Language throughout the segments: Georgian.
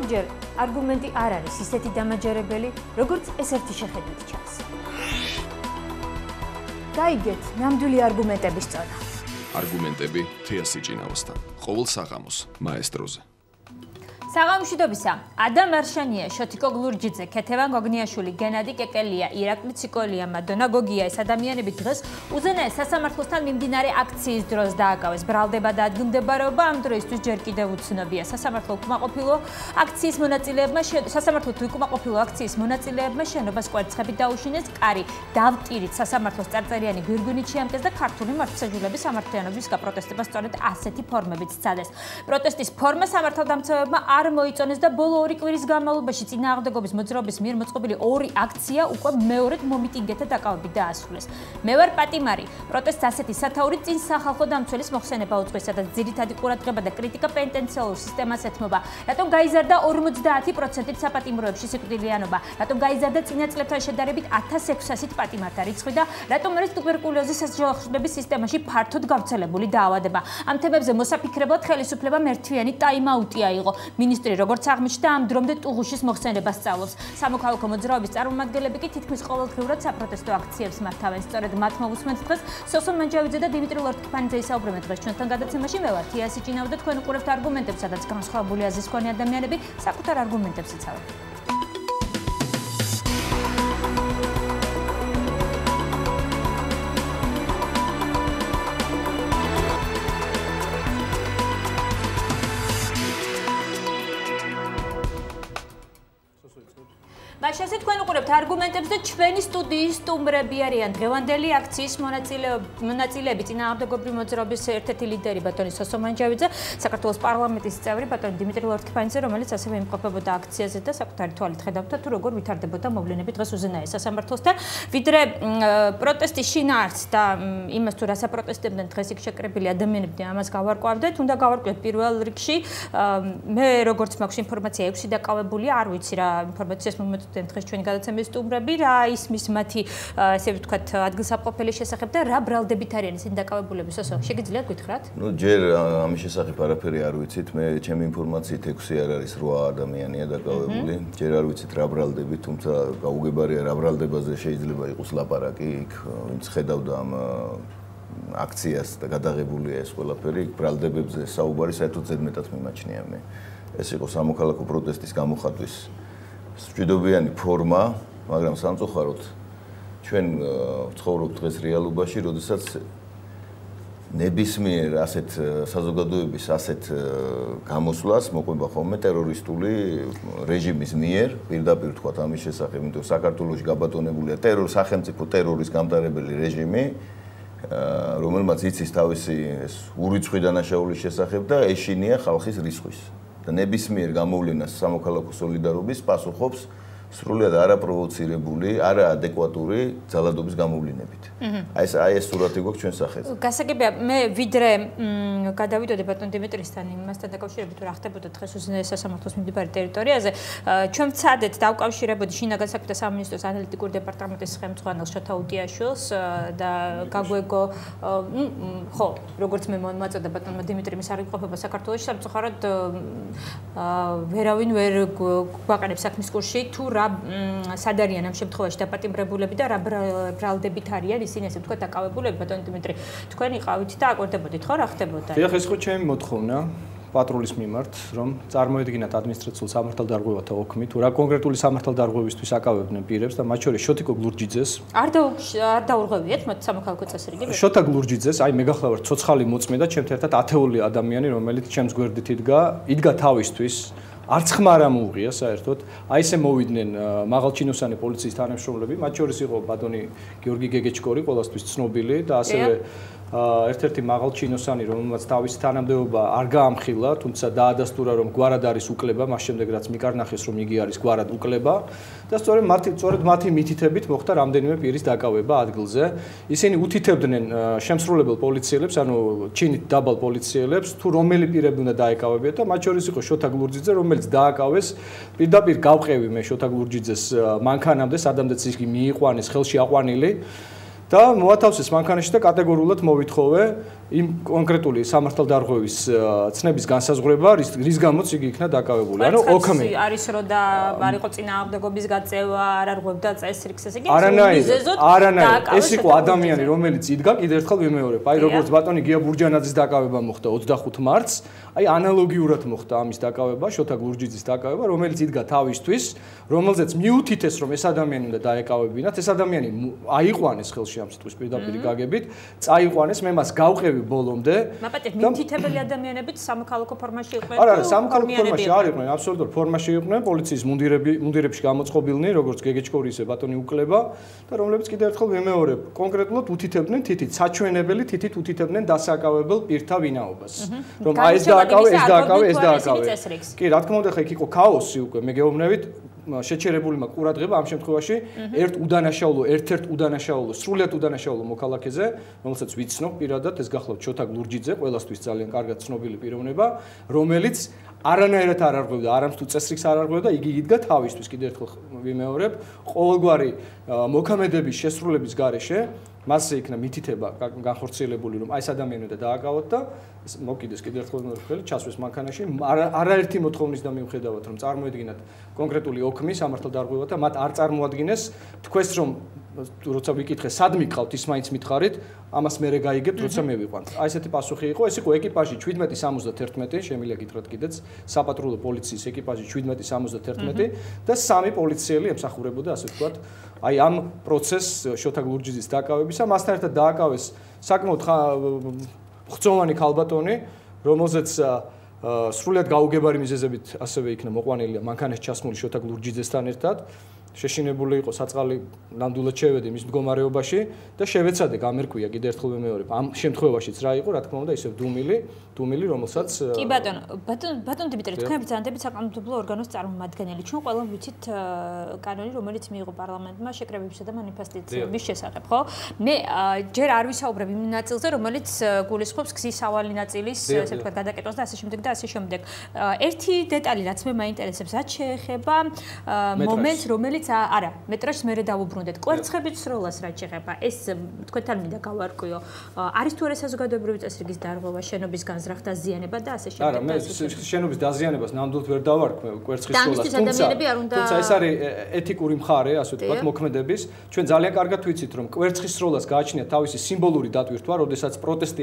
ზოგჯერ არგუმენტი არ არის ისეთი დამაჯერებელი, როგორც ეს ერთი შეხედვით ჩანს. გაიგეთ ნამდვილი არგუმენტების წონა. არგუმენტები თეასი ჭინავასთან. ყოველ საღამოს მაესტროზე. საღამოშვიდობისა, ადამ არშანია, შოთიკო გლურჯიძე, ქეთევან გოგნიაშვილი, გენადი კეკელია, ირაკლი ციკოლია, მადონა გოგია, ეს ადამიანები დღეს უზენაეს სასამართლოსთან მიმდინარე აქციის დროს დააკავეს. ბრალდება და ადგილმდებარეობა ამ დროისთვის ჯერ კიდევ უცნობია. სასამართლო უკმაყოფილო აქციის მონაწილეებმა შენობას კვერცხებით დაუშინეს, კარი დავტირით სასამართლოს წარწერიანი გვირგვინით შეამკეს და ქართული მართლმსაჯულების სამართლიანობის გაპროტესტებას სწორედ ასეთი ფორმებით სცადეს. პროტესტის ფორმა სამართალდამცავებმა არ მოიწონეს და ბოლო 2 კვირის განმავლობაში წინააღმდეგობის მოძრაობის მიერ მოწყობილი 2 აქცია უკვე მეორედ მომიტინგეთა დაკავებით დაასრულეს. მე ვარ პატიმარი. პროტესტს ასეთი სათაური წინ სახალხო დამცველის მოხსენება უძღვეს, სადაც ძირითადი ყურადღება და კრიტიკა პენტენციალურ სისტემას ეთმობა. რატომ გაიზარდა 50%-ით საპატიმროებში სიკვდილიანობა? რატომ გაიზარდა წინა წლებთან შედარებით 1600-ით პატიმართა რიცხვი და რატომ არის ტუბერკულოზის სასჯელოხსნების სისტემაში ფართოდ გავრცელებული დაავადება? ამ თემებზე მოსაფიქრებლად ხელისუფლებამ ერთვიანი ტაიმაუტი აიღო. მინისტრი როგორც აღმოჩნდა ამ დრომდე ტუღუშის მოხსენებას სწავლობს. სამოქალაქო მოძრაობის წარმომადგენლები კი თითქმის ყოველდღიურად საპროტესტო აქციებს მართავენ. სწორედ მათ მოусმენთ დღეს სოსონ მანჯავიძე და დიმიტრი ლორთქიფანიძე ისაუბრებენ დღეს ჩვენთან გადაცემაში. მე ვარ თიასი ჭინავა და თქვენ უყურებთ არგუმენტებს, სადაც განსხვავებული აზრის მქონე ადამიანები საკუთარ არგუმენტებს იცავენ. მაშასე თქვენ უყურებთ არგუმენტებს და ჩვენი სტუდიის სტუმრები არიან დღევანდელი აქციის მონაწილეები, წინააღმდეგობრივი მოძრაობის ერთ-ერთი ლიდერი ბატონი სოსონ მანჯავიძე, საქართველოს პარლამენტის წევრი ბატონი დიმიტრი ლორთქიფანიძე, რომელიც ასევე იმყოფებოდა აქციაზე და საკუთარი თვალით ხედავდა თუ როგორ ვითარდებოდა მოვლენები დღეს უზენაეს სასამართლოსთან. ვიდრე პროტესტის შინაარსს და იმას თუ რას აპროტესტებდნენ დღეს იქ შეკრებილი ადამიანები ამას გავარკვევდეთ, უნდა გავარკვიოთ პირველ რიგში. მე როგორც მაქვს ინფორმაცია 6 დაკავებულია, არ ვიცი რა ინფორმაციას მომეწოდნენ დღეს ჩვენი გადაცემის სტუმრები, რა ისმის მათი ესე ვთქვათ ადგილსამყოფელი შესახებ და რა ბრალდებით არიან ისინი დაკავებულები. სოსო, შეგიძლიათ გითხრათ? ჯერ ამის შესახებ არაფერი არ ვიცით. მე ჩემი ინფორმაციით 6 არ არის 8 ადამიანია დაკავებული. ჯერ არ ვიცით რა ბრალდებით, თუმცა გაუგებარია რა ბრალდებაზე შეიძლება იყოს ლაპარაკი, იქ ვინც ხედავდა ამ აქციას და გადაღებულია ეს ყველაფერი, იქ ბრალდებებზე საუბარი საერთოდ ზედმეტად მიმაჩნია მე. ეს იყო სამოქალაქო პროტესტის გამოხატვის სჭიდობიანი ფორმა, მაგრამ სამწუხაროდ ჩვენ ვცხოვრობთ დღეს რეალობაში, როდესაც ნებისმიერ ასეთ საზოგადოების ასეთ გამოსვლას მოყვება ხოლმე ტერორისტული რეჟიმის მიერ, პირდაპირ თქვათ ამის შესახებ, იმიტომ საქართველოში გაბატონებულია სახელმწიფო ტერორის გამტარებელი რეჟიმი, რომელმაც იცის თავისი ეს ურიცხვი დანაშაულის შესახებ და ეშინია ხალხის რისხვის. და ნებისმიერ გამოვლენას სამოქალაქო სოლიდარობის პასუხობს სრულად არაპროვოცირებული, არაადეკვატური ძალადობის გამოვლენებით. აი ეს სურათი გვაქვს ჩვენ სახელზე. გასაგებია, მე ვიდრე გადავიდოდი ბატონ დიმეტრისთან იმასთან დაკავშირებით, რა ხდებოდა დღეს უზენაეს სასამართლოს მიმდებარე ტერიტორიაზე, ჩვენ ვცადეთ დავკავშირებოდი შინაგან საქმეთა სამინისტროს ანალიტიკურ დეპარტამენტის ხელმძღვანელს შოთა უტიაშვილს და გაგვეგო, ხო, როგორც მე მომაწოდა ბატონმა დიმეტრიმ ის არ იყოფება საქართველოში, სამწუხაროდ ვერავინ ვერ გვაყენებს საქმის კურსში თუ რა სად არიან ამ შემთხვევაში დაპატიმრებულები და რა ბრალდებით არიან ისინი ესე ვთქვათ დაკავებულები. ბატონი დიმიტრი, თქვენ იყავით და აკვირდებოდით ხო რა ხდებოდა? დიახ, ეს ხო ჩემი მოთხოვნა პატრულის მიმართ, რომ წარმოედგინათ ადმინისტრაციულ სამართალდარღვევათა ოქმი, თუ რა კონკრეტული სამართალდარღვევისთვის აკავებდნენ პირებს და მათ შორის შოთიკო გლურჯიძეს. არ დაურღვევიათ მათ სამოქალაქო წესრიგი? შოთა გლურჯიძეს, აი მე გახლავართ ცოცხალი მოწმე და ჩემთან ერთად ათეული ადამიანი, რომელიც ჩემს გვერდით იდგა თავისთვის. არც ხმა არ ამოუღია საერთოდ. აი ესე მოვიდნენ მაღალჩინოსანი პოლიციის თანამშრომლები, მათ შორის იყო ბატონი გიორგი გეგეჩკორი, ყველასთვის ცნობილი და ასევე ერთ-ერთი მაღალჩინოსანი, რომელმაც თავისი თანამდებობა არ გაამხილა, თუმცა დაადასტურა, რომ გვარად არის უკლება, მას შემდეგ რაც მიკარნახეს, რომ იგი არის გვარად უკლება და სწორედ მათი მითითებით მოხდა რამდენიმე პირის დაკავება ადგილზე. ისინი უთითებდნენ შემსრულებელ პოლიციელებს, ანუ ჩინით დაბალ პოლიციელებს, თუ რომელი პირები უნდა დაეკავებიათ და მათ შორის იყო შოთა გლურჯიძე, რომელიც დააკავეს. პირდაპირ გავყევი მე შოთა გლურჯიძეს მანქანამდე, სადამდეც იგი მიიყვანეს ხელში აყვანილი. და მოათავსეს მანქანაში და კატეგორიულად მოვითხოვე იმ კონკრეტული სამართალდარღვევის ცნების განსაზღვრება, რის გამოც იგი იქნა დაკავებული. ანუ ოქმი არის რომ და არ იყო წინააღმდეგობის გაწევა, არ არღვევდა წესრიგს, ესე იგი არანაირად ეს იყო ადამიანი, რომელიც იდგა, კიდევ ერთხელ ვიმეორებ, აი როგორც ბატონი გია ბურჯანაძის დაკავება მოხდა 25 მარტს, აი ანალოგიურად მოხდა ამის დაკავება, შოთა გურჯიძის დაკავება, რომელიც იდგა თავისთვის, რომელზეც მიუთითეს რომ ეს ადამიანი უნდა დაეკავებინათ, ეს ადამიანი აიყვანეს ხელში ამ სიტყვის პირდაპირ გაგებით, წაიყვანეს, მე მას გავყევი ბოლომდე. მაპატეთ მითითებელი ადამიანებიც სამოქალაქო ფორმაში იყვნენ. არა, სამოქალაქო ფორმაში არ იყვნენ, აბსოლუტურ ფორმაში იყვნენ, პოლიციის მუნდირებში გამოწყობილნი, როგორც გეგეჭკორი ისე ბატონი უკლება და რომლებიც კიდევ ერთხელ ვიმეორებ, კონკრეტულად უთითებდნენ თითით საჩვენებელი თითით უთითებდნენ დასაკავებელ პირთა ვინაობას. რომ აი ეს დააკავე, ეს დააკავე, ეს დააკავე. კი, რა თქმა უნდა, ხა იქ იყო ქაოსი უკვე, მე გეუბნებით შეჩერებულმა ყურადღება ამ შემთხვევაში ერთ-ერთ udanașaulო, სრულიად udanașaulო მოქალაქეზე, რომელსაც ვიცნობ პირადად, ეს გახლავთ შოთა გლურჯიძე, ყველასთვის ძალიან კარგად ცნობილი პიროვნება, რომელიც არანაირად არ არღვევდა, არამც თუ წესრიგს არ არღვევდა, იგი იდგა თავისთვის, კიდევ ერთხელ ვიმეორებ, ყოველგვარი მოქმედების შესრულების გარეშე მასზე იქნა მითითება განხორციელებული, რომ აი ეს ადამიანი უნდა დააკავოთ და მოკიდეს კიდევ ერთხელ ხელი ჩასვეს მანქანაში, არაერთი მოთხოვნის და მიუხედავად რომ წარმოედგინათ კონკრეტული ოქმი სამართალდარღვევა და მათ არ წარმოადგენს თქვენს რომ როცა ვიკითხე სად მიყავთ ის მაინც მითხარით ამას მე გაიგებთ როცა მე ვიყვანთ აი ესეთი პასუხი იყო ეს იყო ეკიპაჟი 1771 შემიძლია გითხრათ კიდეც საპატრულო პოლიციის ეკიპაჟი 1771 და 3 პოლიციელი ემსახურებოდა ასე ვთქვათ აი ამ პროცესს შოთა გურჯიძის დაკავებისა მასთან ერთად დააკავეს საკმაოდ ხწოვანი ქალბატონი რომელზეც სრულიად გაუგებარი მიზეზებით ასევე იქნა მოყვანილი მანქანაში ჩასმული შოთა გურჯიძესთან ერთად შეშინებული იყო საწყალი ნამდვილად შევედი მის მდგომარეობაში და შევეცადე გამერკვია კიდევ ერთხელ ვიმეორებ ამ შემთხვევაშიც რა იყო რა თქმა უნდა ისევ დუმილი რომელსაც კი ბატონ დიმიტრი თქვენ ბრძანდებით საკანონმდებლო ორგანოს წარმომადგენელი ჩვენ ყველამ ვიცით კანონი რომელიც მიიღო პარლამენტმა შეკრებებისა და მანიფესტაციების შესახებ ხო მე ჯერ არ ვისაუბრებ იმ ნაწილზე რომელიც გულისხმობს გზის სავალი ნაწილის ესე ვთქვათ გადაკეთებას და ასე შემდეგ ერთი დეტალი რაც მე მაინტერესებს რაც შეეხება მომენტს რომელიც არა, მეტრაჟს მერე დავუბრუნდეთ. კვერცხებით სროლას რაც შეეხება, ეს თქვენთან მინდა გავარკვიო. არის თუ არა საზოგადოებრივი წესრიგის დარღვევა, შენობის განზრახ და ზიანება და ასე შემდეგ. არა, მე შენობის დაზიანებას ნამდვილად ვერ დავარკვევ კვერცხის სროლას. თუმცა ეს არის ეთიკური მხარე, ასე ვთქვათ, მოქმედების. ჩვენ ძალიან კარგად ვიცით, რომ კვერცხის სროლას გააჩნია თავისი სიმბოლური დატვირთვა, როდესაც პროტესტი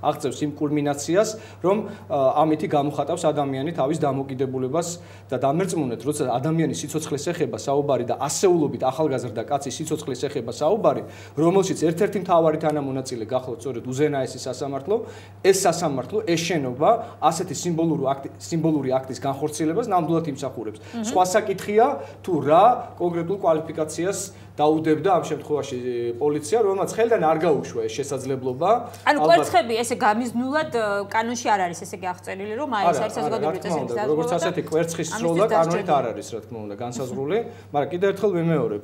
აღწევს იმ კულმინაციას, რომ ამითი გამოხატავს ადამიანი თავის დამოკიდებულებას და დამერწმუნეთ, როცა ადამიანის სიცოცხლეს ეხება საუბარი და ასეულობით ახალგაზრდა კაცის სიცოცხლეს ეხება საუბარი, რომელშიც ერთ-ერთი მთავარი თანამონაწილე გახლავთ სწორედ უზენაესი სასამართლო, ეს სასამართლო, ეს შენობა ასეთი სიმბოლური აქტის განხორციელებას ნამდვილად იმსახურებს. სხვა საკითხია თუ რა კონკრეტულ კვალიფიკაციას დაუდებდა ამ შემთხვევაში პოლიცია, რომელმაც ხელიდან არ გაუშვა ეს შესაძლებლობა. ანუ კვერცხები ესე გამიზნულად კანონში არ არის ესე აღწერილი, რომ აი ეს არის საზოგადოებრივი წესრიგის დარღვევა. როგორც ასეთი კვერცხის სროლა კანონით არ არის, რა თქმა უნდა, განსაზღვრული, მაგრამ კიდევ ერთხელ ვიმეორებ.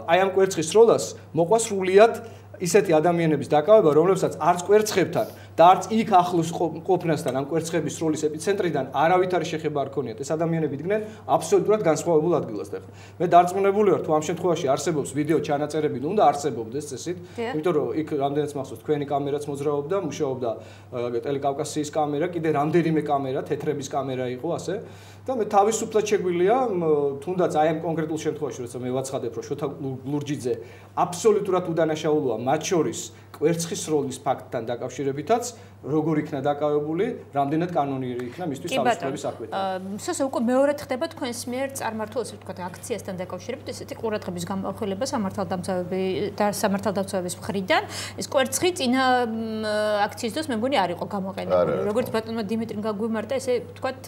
აი ამ კვერცხის სროლას მოყვა სრულიად ისეთი ადამიანების დაკავება, რომლებსაც არც კვერცხებთან და არც იქ ახლოს ყოფნასთან ამ კვერცხების სროლის ეპიცენტრიდან არავითარი შეხება არ ქონიათ. ეს ადამიანები იდგნენ აბსოლუტურად განსხვავებულ ადგილას და მე დარწმუნებული ვარ, თუ ამ შემთხვევაში არსებობს ვიდეო ჩანაწერები, უნდა არსებობდეს წესით, იმიტომ რომ იქ რამდენიც მახსოვს თქვენი კამერაც მოძრაობდა, მუშაობდა ტელეკავკასიის კამერა, კიდე რამდენიმე კამერა, თეთრების კამერა იყო ასე და მე თავისუფლად შეგვიძლია თუნდაც აი ამ კონკრეტულ შემთხვევაში, როცა მე ვაცხადებ, რომ შოთა გლურჯიძე აბსოლუტურად უდანაშაულოა, მათ შორის კვერცხის სროლის ფაქტთან დაკავშირებითაც როგორ იქნა დაკავებული, რამდენად კანონიერი იქნა მისთვის თავისუფლების საქმეთან. სოსე უკვე მეორედ ხდება თქვენს მიერ წარმართულ ასე ვთქვათ აქციასთან დაკავშირებით ესეთი ყურადღების გამახვილება სამართალდამცავების მხრიდან. ეს კვერცხი წინა აქციის დროს მე მგონი არ იყო გამოყენებული. როგორც ბატონმა დიმიტრიმ გაგვიმართა, ესე ვთქვათ,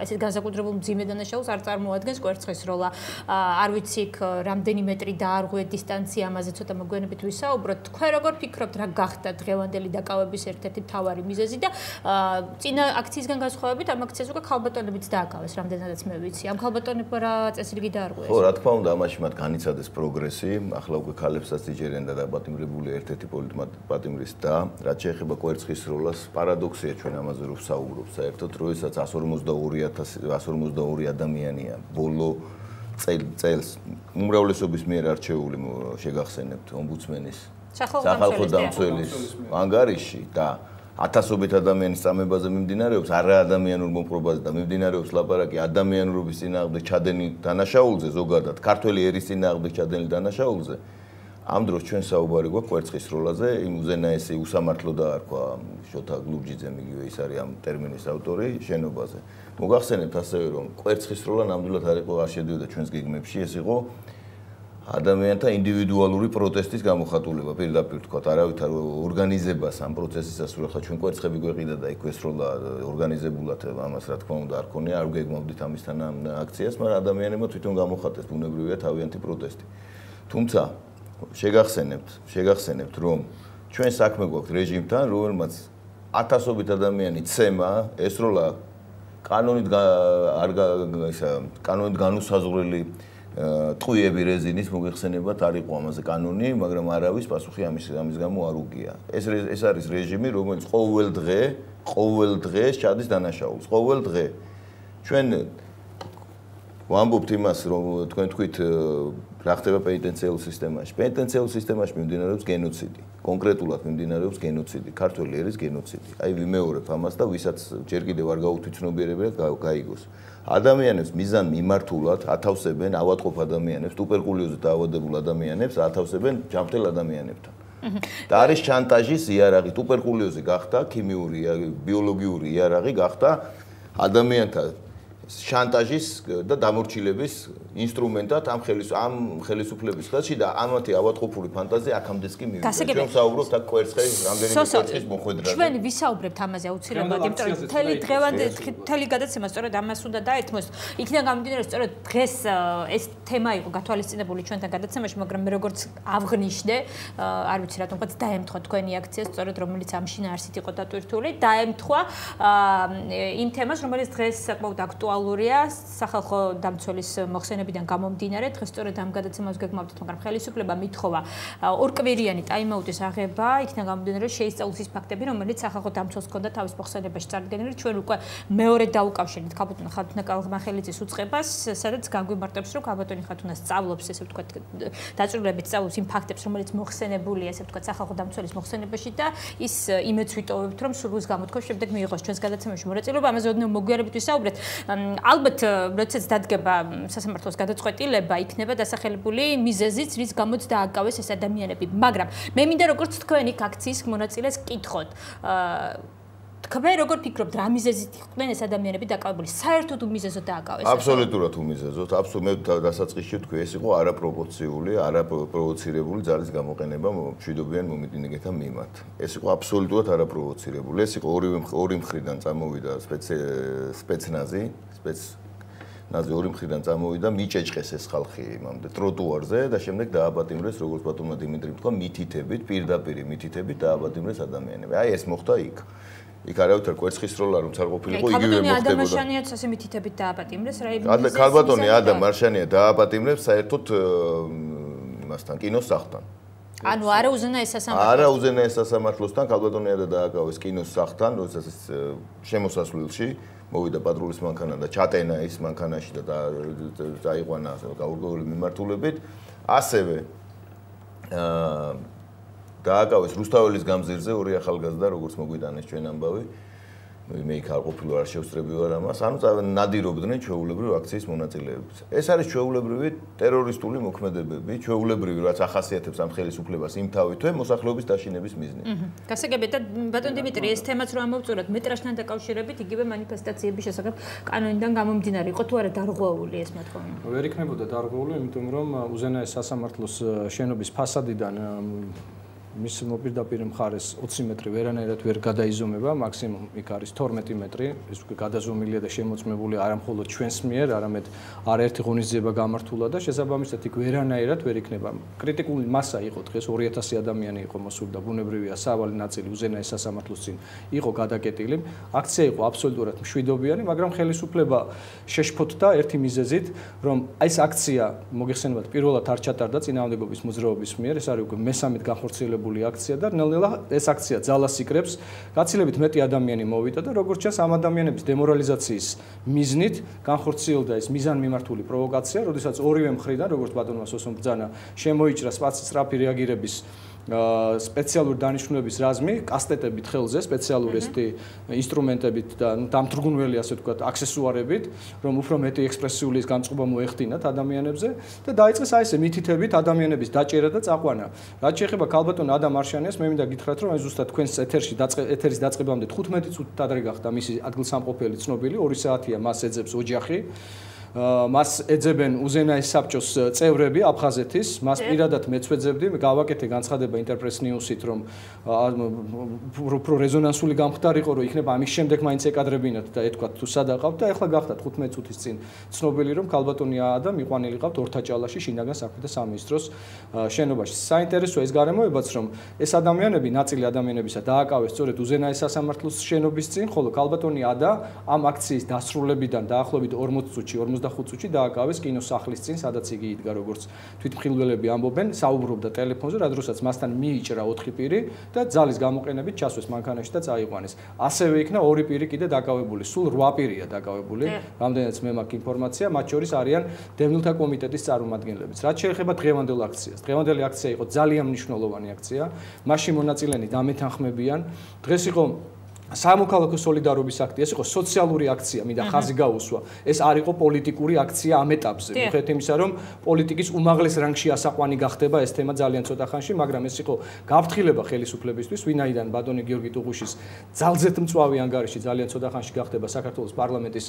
ესეთ განსაკუთრებულ მძიმე დანაშაულს არ წარმოადგენს კვერცხის სროლა. არ ვიცი იქ რამდენი მეტრი დაარღვე დისტანცია, ამაზე ცოტა მოგვიანებით ვისაუბროთ. თქვენ როგორ ფიქრობთ, რა გახდა დღევანდელი დაკავების ერთ-ერთი მთავარი მიზეზი და წინა აქციისგან განსხვავებით ამ აქციას უკვე ქალბატონებიც დააკავეს, რამდენადაც მე ვიცი. ამ ქალბატონებმა რა წესრიგი დაარღვეს? ხო, რა თქმა უნდა, ამაში მათ განიცადეს პროგრესი. ახლა უკვე ქალებსაც იჯერენ და დაპატიმრებული ერთ-ერთი პოლიტპატიმრის და რაც შეეხება კვერცხის სროლას, პარადოქსია ჩვენ ამაზე რომ ვსაუბრობთ, საერთოდ როდესაც 152 ადამიანია ბოლო წელს უმრავლესობის მიერ არჩეული შეგახსენებთ ომბუდსმენის სახალხო დამცველის ანგარიში და ათასობით ადამიანის წამებაზე მიმდინარეობს, არა ადამიანურ მომხრობაზე და მიმდინარეობს ლაპარაკი ადამიანურობის წინააღმდეგ ჩადენილ დანაშაულზე, ზოგადად ქართველი ერის წინააღმდეგ ჩადენილ დანაშაულზე. ამ დროს ჩვენ საუბარი გვაქვს კვერცხის როლაზე, იმ უზენაესი უსამართლო დაარქვა შოთა გლურჯიძემ, იგივე ის არის ამ ტერმინის ავტორი შენობაზე. მოგახსენებთ ასევე რომ კვერცხის როლა ნამდვილად არ შედიოდა ჩვენს გეგმებში, ეს იყო ადამიანთა ინდივიდუალური პროტესტის გამოხატულება, პირდაპირ თქვა, არავითარ ორგანიზებას ამ პროცესის ასრულებაში ხა ჩვენ კვერცხები გვეყიდა და იქ ეს როლა ორგანიზებულად ამას რა თქმა უნდა არ ქონია, არ გეგმავდით ამისთან ამ აქციას, მაგრამ ადამიანებმა თვითონ გამოხატეს ბუნებრივია თავიანთი პროტესტი. თუმცა შეგახსენებთ, რომ ჩვენ საქმე გვაქვს რეჟიმთან, რომელმაც ათასობით ადამიანი ცემა, ეს როლა კანონით განუსაზღვრელი ტყუიები რეზინის მოგეხსენებათ არ იყო ამაზე კანონი, მაგრამ არავის პასუხი ამის გამო არ უგია. ეს არის რეჟიმი, რომელიც ყოველ დღე ჩადის დანაშაულს. ყოველ დღე ჩვენ ვამბობთ იმას, რომ თქვენ თქვით რა ხდება პენიტენციარულ სისტემაში. პენიტენციარულ სისტემაში მიმდინარეობს გენოციდი. კონკრეტულად მიმდინარეობს გენოციდი, ქართველი ერის გენოციდი. აი ვიმეორებ ამას და ვისაც ჯერ კიდევ არ გაუთვითცნობიერებიათ გაიგოს. ადამიანებს მიზან მიმართულად ათავსებენ ავადმყოფ ადამიანებს, ტუბერკულოზით დაავადებულ ადამიანებს ათავსებენ ჯანმრთელ ადამიანებთან. და არის შანტაჟის იარაღი, ტუბერკულოზი გახდა ქიმიური, ბიოლოგიური იარაღი გახდა ადამიანთა შანტაჟის და დამორჩილების ინსტრუმენტად ამ ხელისუფლების ხელში და ამათი ავადმყოფური ფანტაზია აქამდეც კი მივიდა. ჩვენ საუბრობთ აქ კვერცხის რამდენიმე კვერცხის მოხვედრაზე. ჩვენ ვისაუბრებთ ამაზე აუცილებლად, იმიტომ რომ მთელი გადაცემა სწორედ ამას უნდა დაეთმოს. იქიდან გამომდინარე სწორედ დღეს ეს თემა იყო გათვალისწინებული ჩვენთან გადაცემაში, მაგრამ მე როგორც ავღნიშნე, არ ვიცი რატომღაც დაემთხვა თქვენი აქცია, სწორედ რომელიც ამ შინაარსით იყო დატვირთული, დაემთხვა იმ თემას, რომელიც დღეს საკმაოდ აქტუალურია სახალხო დამცველის მოხსენებიდან გამომდინარე. დღეს სწორედ ამ გადაცემას გეგმავდით, მაგრამ ხელისუფლება მითხოვა ორკვირიანი ტაიმაუტის აღება, იქიდან გამომდინარე შეისწავლოს ის ფაქტები, რომელიც სახალხო დამცველს ჰქონდა თავის მოხსენებაში წარდგენილი. ჩვენ უკვე მეორე დაუკავშირეთ ქალბატონ ხათუნა კალღმახელიძის უწყებას, სადაც განგვიმარტებს, რომ ქალბატონი ხათუნა სწავლობს, ესე ვთქვათ, დაწვრილებით სწავლობს იმ ფაქტებს, რომელიც მოხსენებულია, ესე ვთქვათ, სახალხო დამცველის მოხსენებაში და ის იმედს ვიტოვებთ, რომ სულუს გამოთქვა შემდეგ მიიღოს ჩვენს გადაცემაში მონაწილეობა. ამაზე ოდნავ მოგვიარებით ვისაუბრეთ. ალბათ როდესაც დადგება სასამართლოს გადაწყვეტილება, იქნება დასახელებული მიზეზიც, რის გამოც დააკავეს ეს ადამიანები. მაგრამ მე მინდა როგორც თქვენ იქ აქციის მონაწილეს კითხოთ. თქვენ როგორ ფიქრობთ, რა მიზეზით იყვნენ ეს ადამიანები დაკავებული? საერთოდ უმიზეზოდ დააკავეს? აბსოლუტურად უმიზეზოდ. მე დასაწყისში ვთქვი, ეს იყო არაპროპორციული, არაპროვოცირებული ძალის გამოყენება მშვიდობიან მომიტინგეთა მიმართ. ეს იყო აბსოლუტურად არაპროვოცირებული. ეს იყო ორი მხრიდან წამოვიდა სპეცნაზი ორი მხრიდან წამოვიდა, მიჭეჭყეს ეს ხალხი იმამდე ტროტუარზე და შემდეგ დააპატიმრეს, როგორც ბატონმა დიმიტრიმ თქვა, მითითებით, პირდაპირ მითითებით დააპატიმრეს ადამიანები. აი ეს მოხდა იქ. იქ არავითარ კვერცხის როლა რომ არ ყოფილიყო, იგივე მოხდებოდა. ქალბატონი ადამიანშანიაც ასე მითითებით დააპატიმრეს, რა იმის. ქალბატონი ადამიანშანია დააპატიმრეს საერთოდ მასთან კინოს სახლთან. ანუ არა უზენაეს სასამართლოს. არა უზენაეს სასამართლოსთან, ქალბატონი დააკავეს კინოს სახლთან, როდესაც შემოსასვლელში მოვიდა პატრულის მანქანა და ჩატენა ის მანქანაში და დაიყვანა გაურკვეველი მიმართულებით. ასევე დააკავეს რუსთაველის გამზირზე ორი ახალგაზრდა, როგორც მოგვიტანეს ჩვენ ამბავი. მე იქ არ ყოფილი არ შევსწრები ვარ ამას. ანუ ნადირობდნენ ჩვეულებრივ აქციის მონაწილეებს. ეს არის ჩვეულებრივი ტერორისტული მოქმედებები, ჩვეულებრივი რაც ახასიათებს ამ ხელისუფლებას იმ თავითვე მოსახლეობის დაშინების მიზნით. გასაგებია და ბატონ დიმიტრი, ეს თემაც რომ ამოვწუროთ მეტრაჟთან დაკავშირებით, იგივე მანიფესტაციების შესახებ კანონიდან გამომდინარე, იყო თუ არა დარღვეული ეს მოთხოვნა? ვერ იქნებოდა დარღვეული, იმიტომ რომ უზენაეს სასამართლოს შენობის ფასადიდან მის მოპირდაპირ მხარეს 20 მეტრი ვერანაირად ვერ გადაიზომება, მაქსიმუმ იქ არის 12 მეტრი, ეს უკვე გადაზომილია და შემოწმებული არა მხოლოდ ჩვენს მიერ, არამედ არაერთი ღონისძიება გამართულა და შესაბამისად იქ ვერანაირად ვერ იქნება. კრიტიკული მასა იყო დღეს 2000 ადამიანი იყო მოსული და ბუნებრივია სავალი ნაწილი უზენაეს სასამართლოს წინ იყო გადაკეტილი. აქცია იყო აბსოლუტურად მშვიდობიანი, მაგრამ ხელისუფლება შეშფოთდა ერთი მიზეზით, რომ ეს აქცია მოგეხსენებათ პირველად არ ჩატარდა წინააღმდეგობის მოძრაობის მიერ, ეს არის უკვე მესამედ განხორციელებული აქცია და ნელ-ნელა ეს აქცია ძალას იკრებს. გაცილებით მეტი ადამიანი მოვიდა და როგორც ჩანს ამ ადამიანების დემორალიზაციის მიზნით განხორციელდა ეს მიზანმიმართული პროვოკაცია, როდესაც ორივე მხრიდან, როგორც ბატონმა სოსომ ბრძანა, შემოიჭრა სპაცი სწრაფი რეაგირების სპეციალური დანიშნულების რაზმი, კასტეტებით ხელზე, სპეციალური ესეთი ინსტრუმენტებით და დამთრგუნველი ასე ვთქვათ, აქსესუარებით, რომ უფრო მეტი ექსპრესიული გამწყობა მოეხდინათ ადამიანებზე და დაიწყეს აი ესე მითითებით ადამიანების დაჭერა და წაყვანა. რაც შეეხება ქალბატონ ადამ არშანიას, მე მინდა გითხრათ, რომ აი ზუსტად თქვენს ეთერის დაწყებამდე 15 წუთით ადრე გახდა მისი ადგილსამყოფელი ცნობილი, 2 საათია მას ეძებს ოჯახი. მას ეძებენ უზენაეს საბჭოს წევრები აფხაზეთის, მას პირადად მეც ვეძებდი, გავაკეთე განცხადება ინტერპრეს ნიუსით, რომ უფრო რეზონანსული გამხდარიყო, რომ იქნება ამის შემდეგ მაინც ეკადრებინათ და ეთქვათ თუ სად აყავთ და ეხლა გახდა 15 წუთის წინ ცნობილი, რომ ქალბატონი აადა მიყვანილი ყავთ ორთაჭალაში შინაგან საქმეთა სამინისტროს შენობაში. საინტერესოა ეს გარემოებაც, რომ ეს ადამიანები, ნაწილი ადამიანებისა დააკავეს სწორედ უზენაეს სასამართლოს შენობის წინ, ხოლო ქალბატონი აადა ამ აქციის დასრულებიდან დაახლოებით 40 წუთში 45 წუთში დააკავეს კინოსახლის წინ, სადაც იგი იდგა, როგორც თვითმხილველები ამბობენ, საუბრობდა ტელეფონზე, რა დროსაც მასთან მიიჭრა 4 პირი და ძალის გამოყენებით ჩასვეს მანქანაში და წაიყვანეს. ასევე იქნა 2 პირი კიდე დაკავებული, სულ 8 პირია დაკავებული. რამდენიც მე მაქვს ინფორმაცია, მათ შორის არიან დევნილთა კომიტეტის წარმომადგენლებიც. რაც შეეხება დღევანდელ აქციას. დღევანდელი აქცია იყო ძალიან მნიშვნელოვანი აქცია. მასში მონაწილენი დამეთანხმებიან. დღეს იყო სამოქალაქო სოლიდარობის აქტი, ეს იყო სოციალური აქცია, მინდა ხაზი გაუსვა. ეს არ იყო პოლიტიკური აქცია ამ ეტაპზე. მიუხედავად იმისა, რომ პოლიტიკის უმაღლეს რანგში ასაყვანი გახდება ეს თემა ძალიან ცოტა ხანში, მაგრამ ეს იყო გაფრთხილება ხელისუფლებისთვის, ვინაიდან ბატონი გიორგი ტუღუშის ძალზედ მწვავე ანგარიში ძალიან ცოტა ხანში გახდება საქართველოს პარლამენტის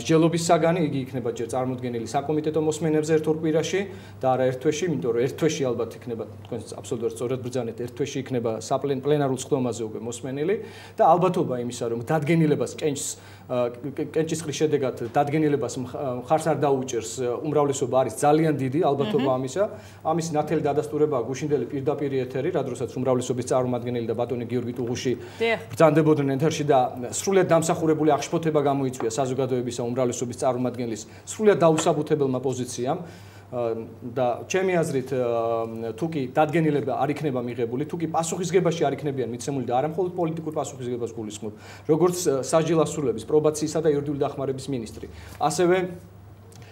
მსჯელობის საგანი, იგი იქნება ჯერ წარმოდგენილი საკომიტეტო მოსმენებზე ერთ-ორ კვირაში და არა ერთ თვეში, იმიტომ რომ ერთ თვეში ალბათ იქნება, თქვენ აბსოლუტურად სწორად ბრძანეთ, ერთ თვეში იქნება პლენარულ სხდომაზე უკვე მოსმენილი და ალბათობა იმისა, რომ დადგენილებას კენჭისყრის შედეგად დადგენილებას მხარს არ დაუჭერს, უმრავლესობა არის ძალიან დიდი ალბათობა ამისა. ამის ნათელი დადასტურებაა გუშინდელი პირდაპირ ეთერი, რა დროსაც უმრავლესობის წარმომადგენელი და ბატონი გიორგი ტუღუში ბრძანდებოდნენ ეთერში და სრულიად დამსახურებული აღშფოთება გამოიწვია საზოგადოებისა უმრავლესობის წარმომადგენლის სრულიად დაუსაბუთებელმა პოზიციამ. და ჩემი აზრით თუ კი დადგენილება არ იქნება მიღებული, თუ კი პასუხისგებაში არ იქნებიან მიცემული და არა მხოლოდ პოლიტიკურ პასუხისგებას გულისხმობ, როგორც სასჯელასრულების, პრობაციის და იურიდიული დახმარების მინისტრი, ასევე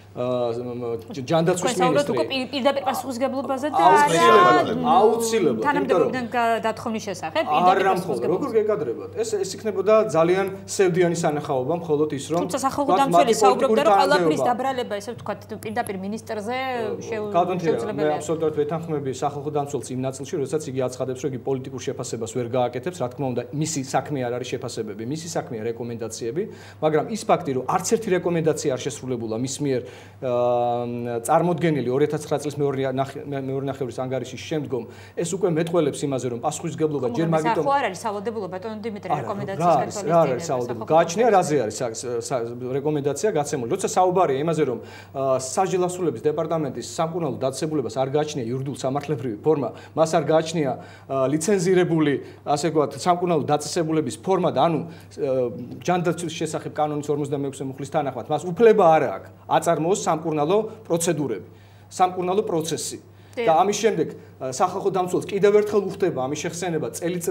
ჯანდაცვის მინისტრი. პირდაპირ პასუხისგებლობაზე და აუცილებლად თანამდებობიდან დათხოვნის შესახებ პირდაპირ პასუხისგებლობა. როგორ გეკადრებათ? ეს იქნებოდა ძალიან სევდიანი სანახაობა, მხოლოდ ის რომ თუმცა სახალხო დამცველი საუბრობდა, რომ ყველაფრის დაბრალება, ესე ვთქვათ, პირდაპირ მინისტრზე შეუძლებელია. მე აბსოლუტურად ვეთანხმები სახალხო დამცველს იმ ნაწილში, როდესაც იგი აცხადებს, რომ იგი პოლიტიკურ შეფასებას ვერ გააკეთებს, რა თქმა უნდა, მისი საქმე არ არის შეფასებები, მისი საქმეა რეკომენდაციები, მაგრამ ის ფაქტი, რომ არც ერთი რეკომენდაცია არ შესრულებულა მის მიერ წარმოდგენილი 2009 წლის მეორე ნახევრის ანგარიშის შემდგომ ეს უკვე მეტყველებს იმაზე რომ პასუხისგებლობა ჯერ მაგიტომ ხო არ არის სავალდებულო ბატონო დიმიტრი რეკომენდაციის გათვალისწინებაზე. რა არის სავალდებულო? გააჩნია რაზე არის რეკომენდაცია გაცემული. როცა საუბარია იმაზე რომ სასჯელასრულების დეპარტამენტის სამკურნალო დაწესებულებას არ გააჩნია იურიდიულ სამართლებრივი ფორმა, მას არ გააჩნია ლიცენზირებული, ასე ვთქვათ, სამკურნალო დაწესებულების ფორმა და ანუ ჯანდაცვის შესახებ კანონის 46 მუხლის თანახმად მას უფლება არ აქვს აწარმოოს სამკურნალო პროცედურები, სამკურნალო პროცესი. და ამის შემდეგ სახალხო დამცველს კიდევ ერთხელ უხდება ამის შეხსენება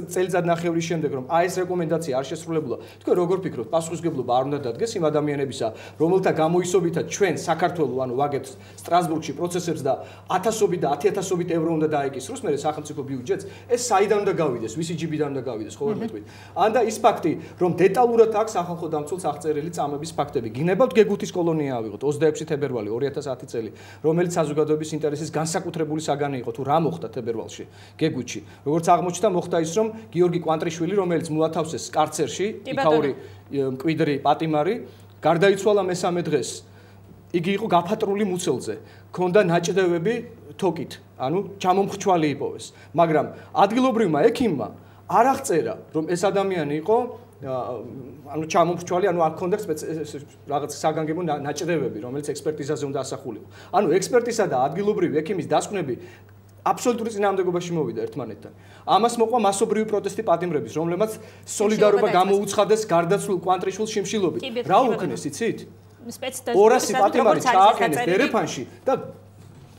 წელიწადნახევრის შემდეგ რომ აი ეს რეკომენდაცია არ შესრულებულა. თქვენ როგორ ფიქრობთ, პასუხისგებლობა არ უნდა დადგეს იმ ადამიანებისა, რომელთა გამოისობითაც ჩვენ საქართველოს ანუ ვაგებთ სტრასბურგში პროცესებს და 1000-ობით და 10000-ობით ევრო უნდა დაეკისროს მე სახელმწიფო ბიუჯეტს, ეს საიდან უნდა გავიდეს, ვისი ჯიბიდან უნდა გავიდეს, ხო ვერ მეტყვით. ან და ის ფაქტი, რომ დეტალურად აქვს სახალხო დამცველს აღწერილი წამების ფაქტები. გინებავთ გეგუთის კოლონია ავიღოთ 26 თებერვალი 2010 წელი, რომელიც საზოგადოების ინტერესის განსაკუთრებული საგანი იყო თუ რა მოხდა თებერვალში გეგუთში. როგორც აღმოჩნდა, მოხდა ის, რომ გიორგი კვანტრიშვილი, რომელიც მოათავსეს კარცერში, იქაური მკვიდრი პატიმარი, გარდაიცვალა მესამე დღეს. იგი იყო გაფატრული მუცელზე. ქონდა ნაჭდევები თოკით, ანუ ჩამომხრჩვალი იპოვეს. მაგრამ ადგილობრივმა ექიმმა არ აღწერა, რომ ეს ადამიანი იყო ანუ ჩამომხრჩვალი, ანუ აქ ქონდა რაღაც საგანგებო ნაჭდევები, რომელიც ექსპერტიზაზე უნდა ასახულიყო. ანუ ექსპერტიზა და ადგილობრივი ექიმის დასკვნები აბსოლუტური წინააღმდეგობაში მოვიდა ერთმანეთთან. ამას მოყვა მასობრივი პროტესტი პატიმრების, რომლებმაც სოლიდარობა გამოუცხადეს გარდაცვლილ კვანტრიშვილს შიმშილობით. რა უკნეს, იცით? 200 პატიმარი ჩააკენეს ერეფანში და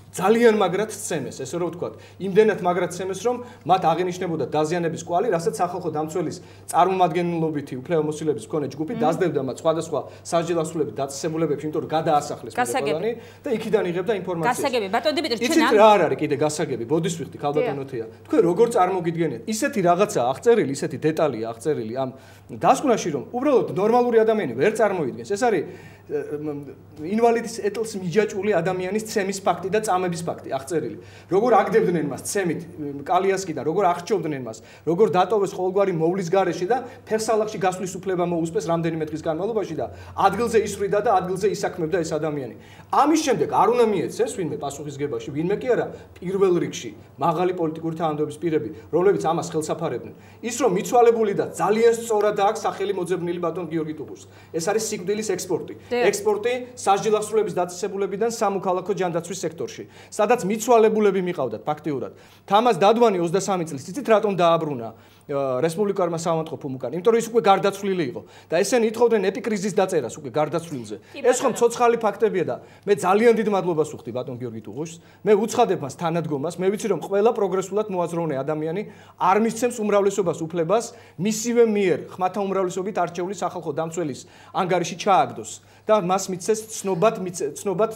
ძალიან მაგრად ცემეს, ესე რომ ვთქვათ, იმდენად მაგრად ცემეს, რომ მათ აღინიშნებოდა დაზიანების კვალი, რასაც სახალხო დამცველის წარმომადგენლობითი უფლებამოსილების მქონე ჯგუფი დაძლებდა მათ სხვადასხვა სასჯელ ასრულების დაწესებულებებში, იმიტომ რომ გადაასახლეს ყველანი და იქიდან იღებდა ინფორმაციას. გასაგები, ბატონ დიმიტრი, ჩვენ იცით რა არის კიდე გასაგები, ბოდისვიხთი ქალბატონოთია. თქვენ როგორ წარმოგიდგენიათ? ისეთი რაღაცა აღწერილი, ისეთი დეტალია აღწერილი ამ დასკვნაში, რომ უბრალოდ ნორმალური ადამიანი ვერ წარმოიდგენს. ეს არის ინვალიდის ეტლს მიჯაჭვული ადამიანის ცემის ფაქტი და წამების ფაქტი აღწერილი. როგორ აგდებდნენ მას ცემით კალიასკიდან, როგორ აღჭობდნენ მას, როგორ დატოვეს ყოველგვარი მოვლის გარეშე და ფეხსალახში გასვლის უფლება მოუსპეს რამდენიმე დღის განმავლობაში და ადგილზე ისვრიდა და ადგილზე ისაქმებდა ეს ადამიანი. ამის შემდეგ არ უნდა მიეცეს ვინმე პასუხისგებაში, ვინმე კი არა პირველ რიგში მაღალი პოლიტიკური თანამდებობის პირები, რომლებიც ამას ხელსაფარებდნენ. ის რომ მიცვალებული და ძალიან სწორად აქვს სახელი მოძებნილი ბატონ გიორგი ტუღურს. ეს არის სიკვდილის ექსპორტი. ექსპორტი სასჯელ ასრულების დაწესებულებიდან სამოქალაქო ჯანდაცვის სექტორში, სადაც მიცვალებულები მიყავდათ ფაქტიურად. თამაზ დადვანი 23 წლის იცით რატომ დააბრუნა რესპუბლიკარმა სამონტყოფომ უკან? იმიტომ რომ ის უკვე გარდაცვლილი იყო და ესენი ითხოვდნენ ეპიკრიზის დაწერას უკვე გარდაცვლილზე. ეს ხომ ცოცხალი ფაქტებია და მე ძალიან დიდ მადლობას ვუხდი ბატონ გიორგი ტუღურს. მე უცხადებ მას თანადგომას, მე ვიცი რომ ყველა პროგრესულად მოაზროვნე ადამიანი არ მისცემს უმრავლესობას უფლებას მისივე მიერ ხმათა უმრავლესობით არჩეული სახალხო დამცველის ანგარიში ჩააგდოს. და მას მიცეს ცნობად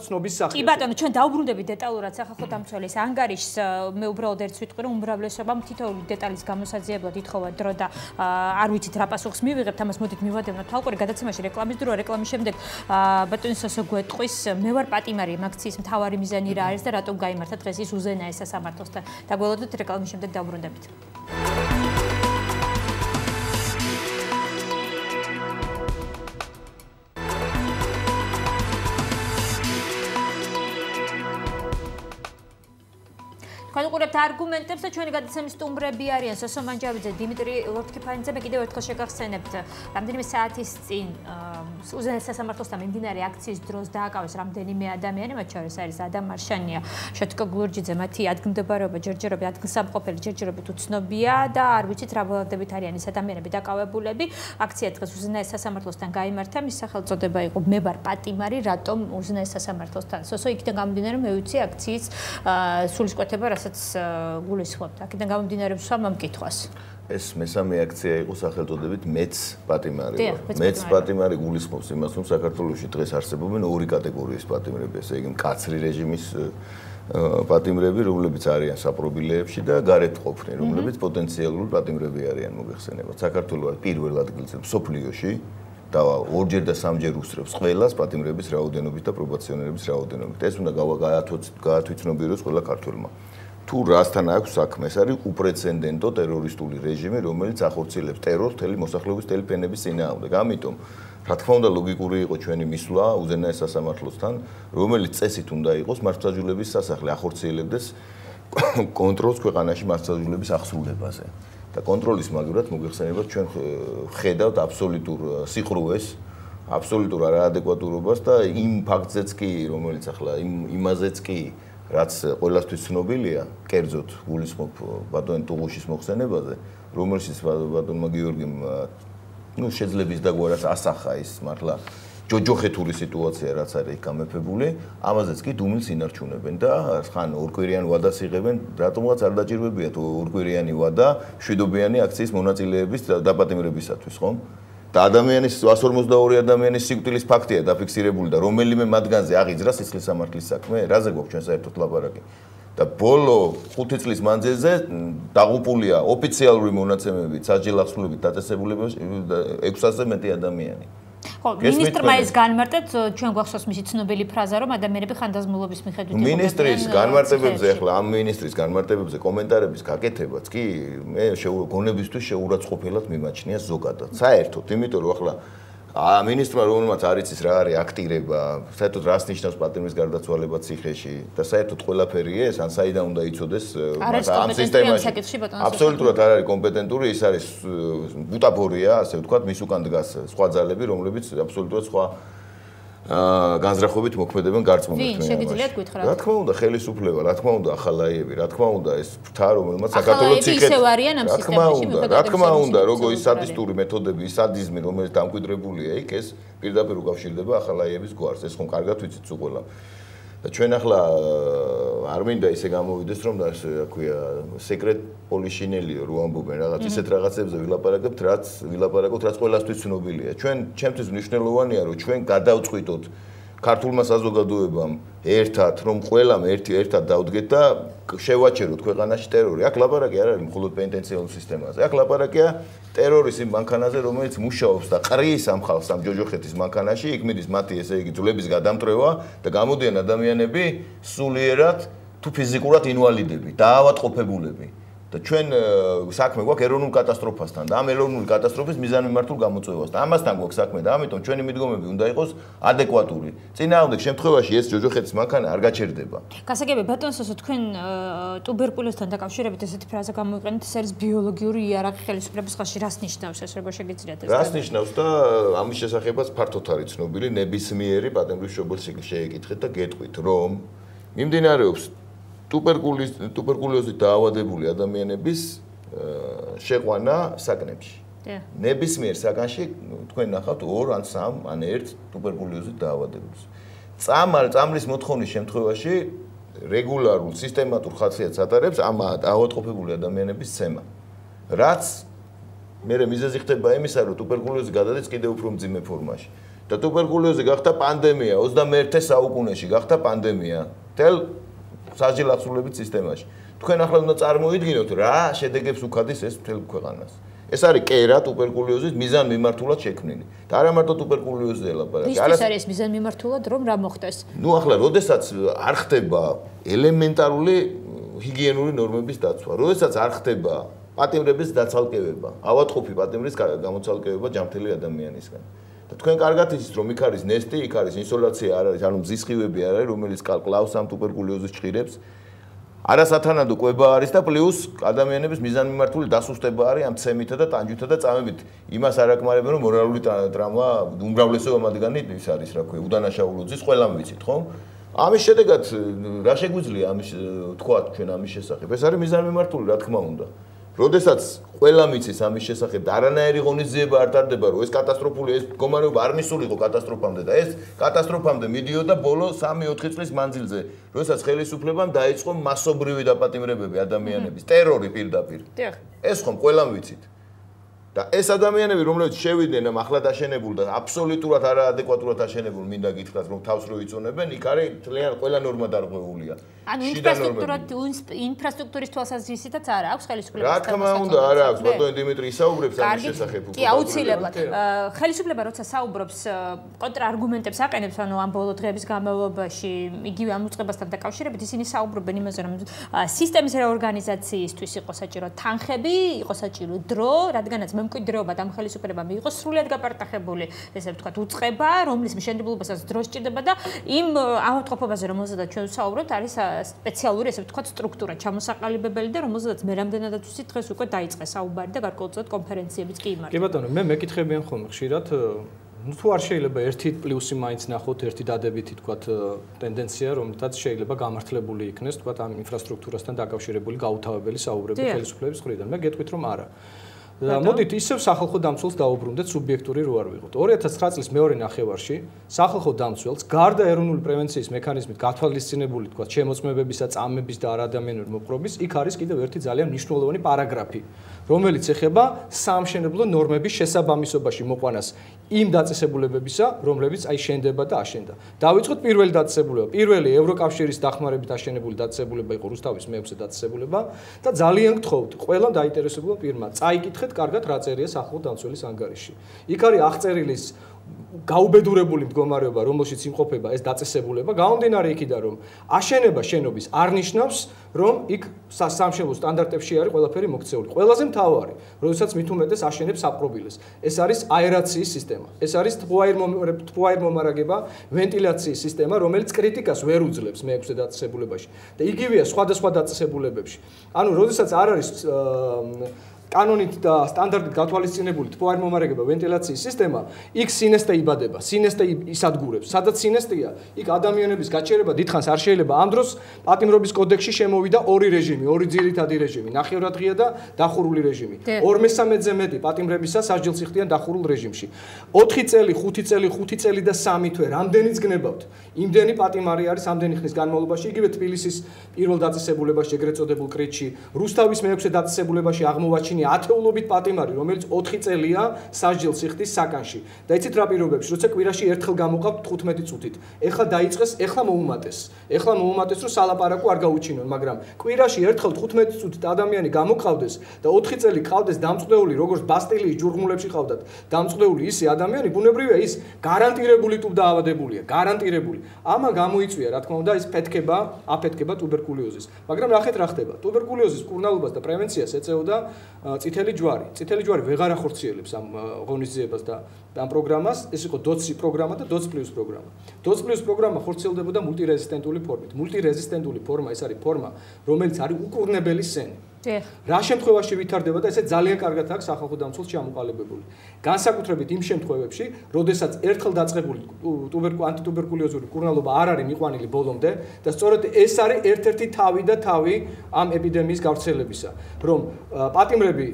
ცნობის სახე. კი ბატონო, ჩვენ დაუბრუნდებით დეტალურად სახალხო დამცველის ანგარიშს. მე უბრალოდ ერთ ვიტყვი, რომ უმრავლესობამ თითოეული დეტალის გამოსაძიებლად ითხოვა დრო და არ ვიცით რა პასუხს მივიღებთ, ამას მოდით მივადევნოთ თვალყური გადაცემაში რეკლამის დრო, რეკლამის შემდეგ ბატონი სოსო გვეტყვის, მე ვარ პატიმარი ამ აქციის მთავარი მიზანი რა არის და რატომ გაიმართა დღეს ის უზენაეს სასამართლოსთან. დაგველოდოთ რეკლამის შემდეგ დაუბრუნდებით. თქვენ უყურებთ არგუმენტებს და ჩვენი გადაცემის სტუმრები არიან სოსო მანჯავიძე, დიმიტრი ლორთქიფანიძე. მე კიდევ ერთხელ შეგახსენებთ, რამდენიმე საათის წინ უზენაეს სასამართლოსთან მიმდინარე აქციის დროს დააკავეს რამდენიმე ადამიანი, მათ შორის არის ადამ მარშანია, შეთკო გლურჯიძე, მათი ადგილმდებარეობა ჯერჯერობით ადგილსამყოფელი ჯერჯერობით უცნობია და არ ვიცით რა ბოლოდებით არიან ეს ადამიანები დაკავებულები. აქცია დღეს უზენაეს სასამართლოსთან გაიმართა, მის სახელწოდება იყო მე ვარ პატიმარი, რატომ უზენაეს სასამართლოსთან. სოსო იქიდან გამომდინარე მე ვიცი აქციის სულისკვეთება გულისხმობთ. აქედან გამომდინარე ვსვამ ამ კითხვას. ეს მესამე აქცია იყო სახელწოდებით მეც პატიმარი. მეც პატიმარი გულისხმობს იმას, რომ საქართველოში დღეს არსებობენ ორი კატეგორიის პატიმრები, ესე იგი მკაცრი რეჟიმის პატიმრები, რომლებიც არიან საპრობილეებში და გარეთ ყოფნი, რომლებიც პოტენციალური პატიმრები არიან მოგეხსენებათ. საქართველოს პირველ ადგილზე მსოფლიოში და ორჯერ და სამჯერ უსწრებს ყველას პატიმრების რაოდენობით და პრობაციონერების რაოდენობით. ეს უნდა გაათვითცნობიეროს ყველა ქართველმა. თუ რასთან აქვს საქმე, ეს არის უპრეცედენტო ტერორისტული რეჟიმი, რომელიც ახორციელებს ტერორს მთელი მოსახლეობის მთელი ფენების წინააღმდეგ. ამიტომ, რა თქმა უნდა, ლოგიკური იყო ჩვენი მისვლა უზენაეს სასამართლოსთან, რომელიც წესით უნდა იყოს მართლმსაჯულების სასახლე ახორციელებდეს კონტროლს ქვეყანაში მართლმსაჯულების აღსრულებაზე. და კონტროლის მაგივრად მოგეხსენებათ ჩვენ ხედავთ აბსოლუტურ სიხრუეს, აბსოლუტურ არაადეკვატურობას და იმ ფაქტზეც კი, რომელიც ახლა იმაზეც კი რაც ყველასთვის ცნობილია, კერძოდ გულისხმობ ბატონ ტუღუშის მოხსენებაზე, რომელშიც ბატონმა გიორგიმ შეძლების დაგვარას ასახა ის მართლა ჯოჯოხეთური სიტუაცია რაც არის გამეფებული, ამაზეც კი დუმილს ინარჩუნებენ და ხან ორკვირიან ვადას იღებენ, რატომღაც არ დაჭირვებიათ ორკვირიანი ვადა შვიდობიანი აქციის მონაწილეების დაპატიმრებისათვის, ხომ? და ადამიანის 142 ადამიანის სიკვდილის ფაქტია დაფიქსირებული და რომელიმე მათგანზე აღიძრა სისხლის სამართლის საქმე, რაზე გვაქვს ჩვენ საერთოდ ლაპარაკი? და ბოლო 5 წლის მანძილზე დაღუპულია ოფიციალური მონაცემებით, სასჯელ აღსრულებით დაწესებულებაში 600-ზე მეტი ადამიანი. ხო, მინისტრმა ეს განმარტეთ, ჩვენ გვახსოვს მისი ცნობილი ფრაზა, რომ ადამიანები ხანდაზმულობის მიხედვით მინისტრის განმარტებებზე, ახლა ამ მინისტრის განმარტებებზე კომენტარების გაკეთებაც კი მე გონებისთვის შეურაცხყოფელად მიმაჩნია ზოგადად. საერთოდ, იმიტომ რომ ახლა მინისტრმა რომელმაც არ იცის რა არის აქტირება, საერთოდ რას ნიშნავს პატიმრის გარდაცვალება ციხეში და საერთოდ ყველაფერი ეს ან საიდან უნდა იცოდეს ამ სისტემაში. აბსოლუტურად არ არის კომპეტენტური, ის არის ბუტაფორია, ასე ვთქვათ, მის უკან დგას სხვა ძალები, რომლებიც აბსოლუტურად სხვა განზრახვებით მოქმედებენ გარწმუნებით. შეგიძლიათ გითხრათ? რა თქმა უნდა, ხელისუფლება, რა თქმა უნდა, ახალაიები, რა თქმა უნდა, ეს ფრთა, რომელმაც საქართველოს ციხე. რა თქმა უნდა, როგორ ის სადისტური მეთოდები, სადიზმი, რომელიც დამკვიდრებულია იქ, ეს პირდაპირ უკავშირდება ახალაიების გვარს. ეს ხომ კარგად ვიცით უყველა. და ჩვენ ახლა არ მინდა ისე გამოვიდეს რომ რა ქვია სეკრეტ პოლიშინელიო რო ამბობენ რაღაც ისეთ რაღაცებზე ვილაპარაკებთ რაც ყველასთვის ცნობილია ჩვენ ჩემთვის მნიშვნელოვანია რომ ჩვენ გადავწყვიტოთ ქართულმა საზოგადოებამ ერთად რომ ყველამ ერთად დავდგეთ და შევაჩეროთ ქვეყანაში ტერორი. აქ ლაპარაკი არ არის მხოლოდ პენტენციალურ სისტემაზე. აქ ლაპარაკია ტერორის იმ მანქანაზე, რომელიც მუშაობს და ყრის ამ ხალხს ამ ჯოჯოხეთის მანქანაში, იქ მიდის მათი ესე იგი ძვლების გადამტრევა და გამოდიან ადამიანები სულიერად თუ ფიზიკურად ინვალიდები, დაავადყოფებულები. და ჩვენ საქმე გვაქვს ეროვნულ კატასტროფასთან და ამ ეროვნული კატასტროფის მიზანმიმართულ გამოწვევასთან. ამასთან გვაქვს საქმე და ამიტომ ჩვენი მიდგომები უნდა იყოს ადეკვატური. წინააღმდეგ შემთხვევაში ეს ჯოჯოხეთის მანქანა არ გაჩერდება. გასაგებია ბატონ სოსო თქვენ ტუბერკულოზთან დაკავშირებით ესეთი ფრაზა გამოიყენეთ, ეს არის ბიოლოგიური იარაღი ხელისუფლების ხელში. რას ნიშნავს ეს, როგორ შეგიძლიათ ეს? რას ნიშნავს და ამის შესახებაც ფართოდ არის ცნობილი, ნებისმიერი პატიმრისმშობელს შეეკითხეთ და გეტყვით, რომ მიმდინარეობს ტუბერკულოზით დაავადებული ადამიანების შეყვანა საკნებში. ნებისმიერ საკანში თქვენ ნახავთ 2 ან 3 ან 1 ტუბერკულოზით დაავადებულს. წამლის მოთხოვნის შემთხვევაში რეგულარულ სისტემატურ ხასიათს ატარებს ამ დაავადყოფებული ადამიანების ცემა. რაც მერე მიზეზი ხდება იმისა, რომ ტუბერკულოზი გადადის კიდევ უფრო მძიმე ფორმაში. და ტუბერკულოზი გახდა პანდემია 21 საუკუნეში გახდა პანდემია. თელ საჯელ აღსრულებით სისტემაში. თქვენ ახლა უნდა წარმოიდგინოთ რა შედეგებს უქადის ეს მთელ ქვეყანას. ეს არის კერა ტუბერკულოზის მიზანმიმართულად შექმნილი. და არა მარტო ტუბერკულოზზე ელაპარაკი. ის არის მიზანმიმართულად რომ რა მოხდეს? ნუ ახლა როდესაც არ ხდება ელემენტარული ჰიგიენური ნორმების დაცვა, როდესაც არ ხდება პატიმრების დაცალკევება, ავადმყოფი პატიმრის გამოცალკევება ჯანმრთელი ადამიანისგან. და თქვენ კარგად იცით რომ იქ არის ნესტი, იქ არის ინსოლაცია არ არის, ანუ მზის სხივები არ არის, რომელიც კლავს ამ ტუბერკულოზის ჭირებს. არასათანადო კვება არის და პლუს ადამიანების მიზანმიმართული დასუსტება არის ამ ცემითა და ტანჯვითა და წამებით. იმას არ აკმარებენ რომ მორალური ტრავმა უმრავლესობა მათგანი ის არის, რა ქვია, უდანაშაულო ძის ყველამ ვიცით, ხო? ამის შედეგად რა შეგვიძლია ამის თქვა ჩვენ ამის შესახებ? ეს არის მიზანმიმართული, რა თქმა უნდა. როდესაც ყველა მიცის ამის შესახებ და არანაირი ღონისძიება არ ტარდება, რომ ეს კატასტროფული ეს მდგომარეობა არ მისულიყო კატასტროფამდე და ეს კატასტროფამდე მიდიოდა ბოლო 3-4 წლის მანძილზე, როდესაც ხელისუფლებამ დაიწყო მასობრივი დაპატიმრებები ადამიანების, ტერორი პირდაპირ. ეს ხომ ყველამ ვიცით. და ეს ადამიანები, რომლებიც შევიდნენ ამ ახლა დაშენებულ და აბსოლუტურად არაადეკვატურად დაშენებულ მინდა გითხრათ, რომ თავს რო იწონებენ, იქ არის ძალიან ყველა ნორმა დარღვეულია. ანუ ინფრასტრუქტურის თვალსაზრისითაც არ აქვს ხელისუფლებას. რა თქმა უნდა, არ აქვს. ბატონი დიმიტრი ისაუბრებს ამის შესახებ. კი, აუცილებლად. ხელისუფლება როცა საუბრობს, კონტრარგუმენტებს აყენებს, ანუ ამ ბოლო დღეების განმავლობაში, იგივე ამ უწყებასთან დაკავშირებით, ისინი საუბრობენ იმაზე, რომ სისტემის რეორგანიზაციისთვის იყო საჭირო თანხები, იყო საჭირო დრო, რადგანაც მემკვიდრეობა და ხელისუფლება მიიღო სრულიად გაპარტახებული, ესე ვთქვათ, უწყება, რომლის მშენებლობასაც დრო სჭირდება და იმ ავადმყოფობაზე, რომელზედაც ჩვენ ვსაუბრობთ, არის სპეციალური, ესე ვთქვათ, სტრუქტურა, ჩამოსაყალიბებელი და რომელზედაც მე რამდენადაც ვიცი, დღეს უკვე დაიწყე საუბარი და გარკვეულწილად კონფერენციებიც კი იმართება. კი ბატონო, მე მეკითხებიან ხოლმე ხშირად, თუ არ შეიძლება ერთი პლუსი მაინც ნახოთ, ერთი დადებითი, ვთქვათ, ტენდენცია, რომელთაც შეიძლება გამართლებული იქნეს, ვთქვათ, ამ ინფრასტრუქტურასთან დაკავშირებული გაუთავებელი საუბრები ხელისუფლების მხრიდან. მე გეტყვით, რომ არა. და მოდით ისევ სახალხო დამცველს დაუბრუნდეთ სუბიექტური რო არ ვიღოთ. 2009 წლის მეორე ნახევარში სახალხო დამცველს გარდა ეროვნული პრევენციის მექანიზმით გათვალისწინებული, თქვა, შემოწმებებისა, წამების და არადამიანური მოპყრობის, იქ არის კიდევ ერთი ძალიან მნიშვნელოვანი პარაგრაფი, რომელიც ეხება საამშენებლო ნორმების შესაბამისობაში მოყვანას იმ დაწესებულებებისა, რომლებიც აი შენდება და აშენდა. დავიწყოთ პირველი დაწესებულება. პირველი ევროკავშირის დახმარებით აშენებული დაწესებულება იყო რუსთავის მეექვსე დაწესებულება და ძალიან გთხოვთ, ყველა დაინტერესებულ პირმა წაიკითხეთ კარგად რა წერია სახალხო დამცველის ანგარიში. იქ არის აღწერილი გაუბედურებული მდგომარეობა, რომელშიც იმყოფება ეს დაწესებულება, გამომდინარე იქიდან, რომ აშენება შენობის არ ნიშნავს, რომ იქ სამშენებლო სტანდარტებში არის ყველაფერი მოქცეული. ყველაზე მთავარი, როდესაც მით უმეტეს აშენებს საპყრობილეს. ეს არის აერაციის სისტემა. ეს არის თბოაერ მომარაგება, ვენტილაციის სისტემა, რომელიც კრიტიკას ვერ უძლებს მეექვსე დაწესებულებაში. და იგივეა სხვადასხვა დაწესებულებებში. ანუ როდესაც არ არის კანონით და სტანდარტით გათვალისწინებული თბო არ მომარაგება ვენტილაციის სისტემა, იქ სინესტე იბადება, სინესტე ისადგურებს. სადაც სინესტეა, იქ ადამიანების გაჩერება დიდხანს არ შეიძლება. ამ დროს პატიმრობის კოდექსში შემოვიდა ორი რეჟიმი, ორი ძირითადი რეჟიმი, ნახევრადღია და დახურული რეჟიმი. 2/3-ზე მეტი პატიმრებისა სასჯელს იხდიან დახურულ რეჟიმში. 4 წელი, 5 წელი, 5 წელი და 3 თვე, რამდენიც გნებავთ. იმდენი პატიმარი არის ამდენი ხნის განმავლობაში, იგივე თბილისის პირველ დაწესებულებაში, ეგრეთ წოდებულ კრიტში, რუსთავის მეექვსე დაწესებულებაში აღმოვაჩინია ათეულობით პატიმარი, რომელიც 4 წელია სასჯელს იხდის საკანში. და იცით რა პირობებში, როცა კვირაში ერთხელ გამოყავთ 15 წუთით. ეხლა დაიწყეს, ეხლა მოუმატეს. ეხლა მოუმატეს, რომ სალაპარაკო არ გაუჩინონ, მაგრამ კვირაში ერთხელ 15 წუთით ადამიანი გამოყავდეს და 4 წელი ყავდეს დამწყდეული, როგორც ბასტილიის ჯურღმულებში ყავდათ, დამწყდეული ისე ადამიანი, ბუნებრივია ის გარანტირებული ტუბდაავადებულია, გარანტირებული. ამა გამოიწვია, რა თქმა უნდა, ის ფეთქება, აფეთქება ტუბერკულიოზის. მაგრამ ნახეთ რა ხდება. ტუბერკულიოზის მკურნალობას და პრევენციას ეწეოდა წითელი ჯვარი. წითელი ჯვარი ვეღარ ახორციელებს ამ ღონისძიებას და ამ პროგრამას. ეს იყო დოცი პროგრამა და დოც პლუს პროგრამა. დოც პლუს პროგრამა ხორციელდებოდა მულტირეზისტენტული ფორმით. მულტირეზისტენტული ფორმა ეს არის ფორმა, რომელიც არის უკურნებელი სენი. რა შემთხვევაში ვითარდება და ესე ძალიან კარგად აქვს სახალხო დამცველს ჩამოყალიბებული. განსაკუთრებით იმ შემთხვევებში, როდესაც ერთხელ დაწყებული ანტიტუბერკულიოზური მკურნალობა არ არის მიყვანილი ბოლომდე და სწორედ ეს არის ერთ-ერთი თავი და თავი ამ ეპიდემიის გავრცელებისა, რომ პატიმრები,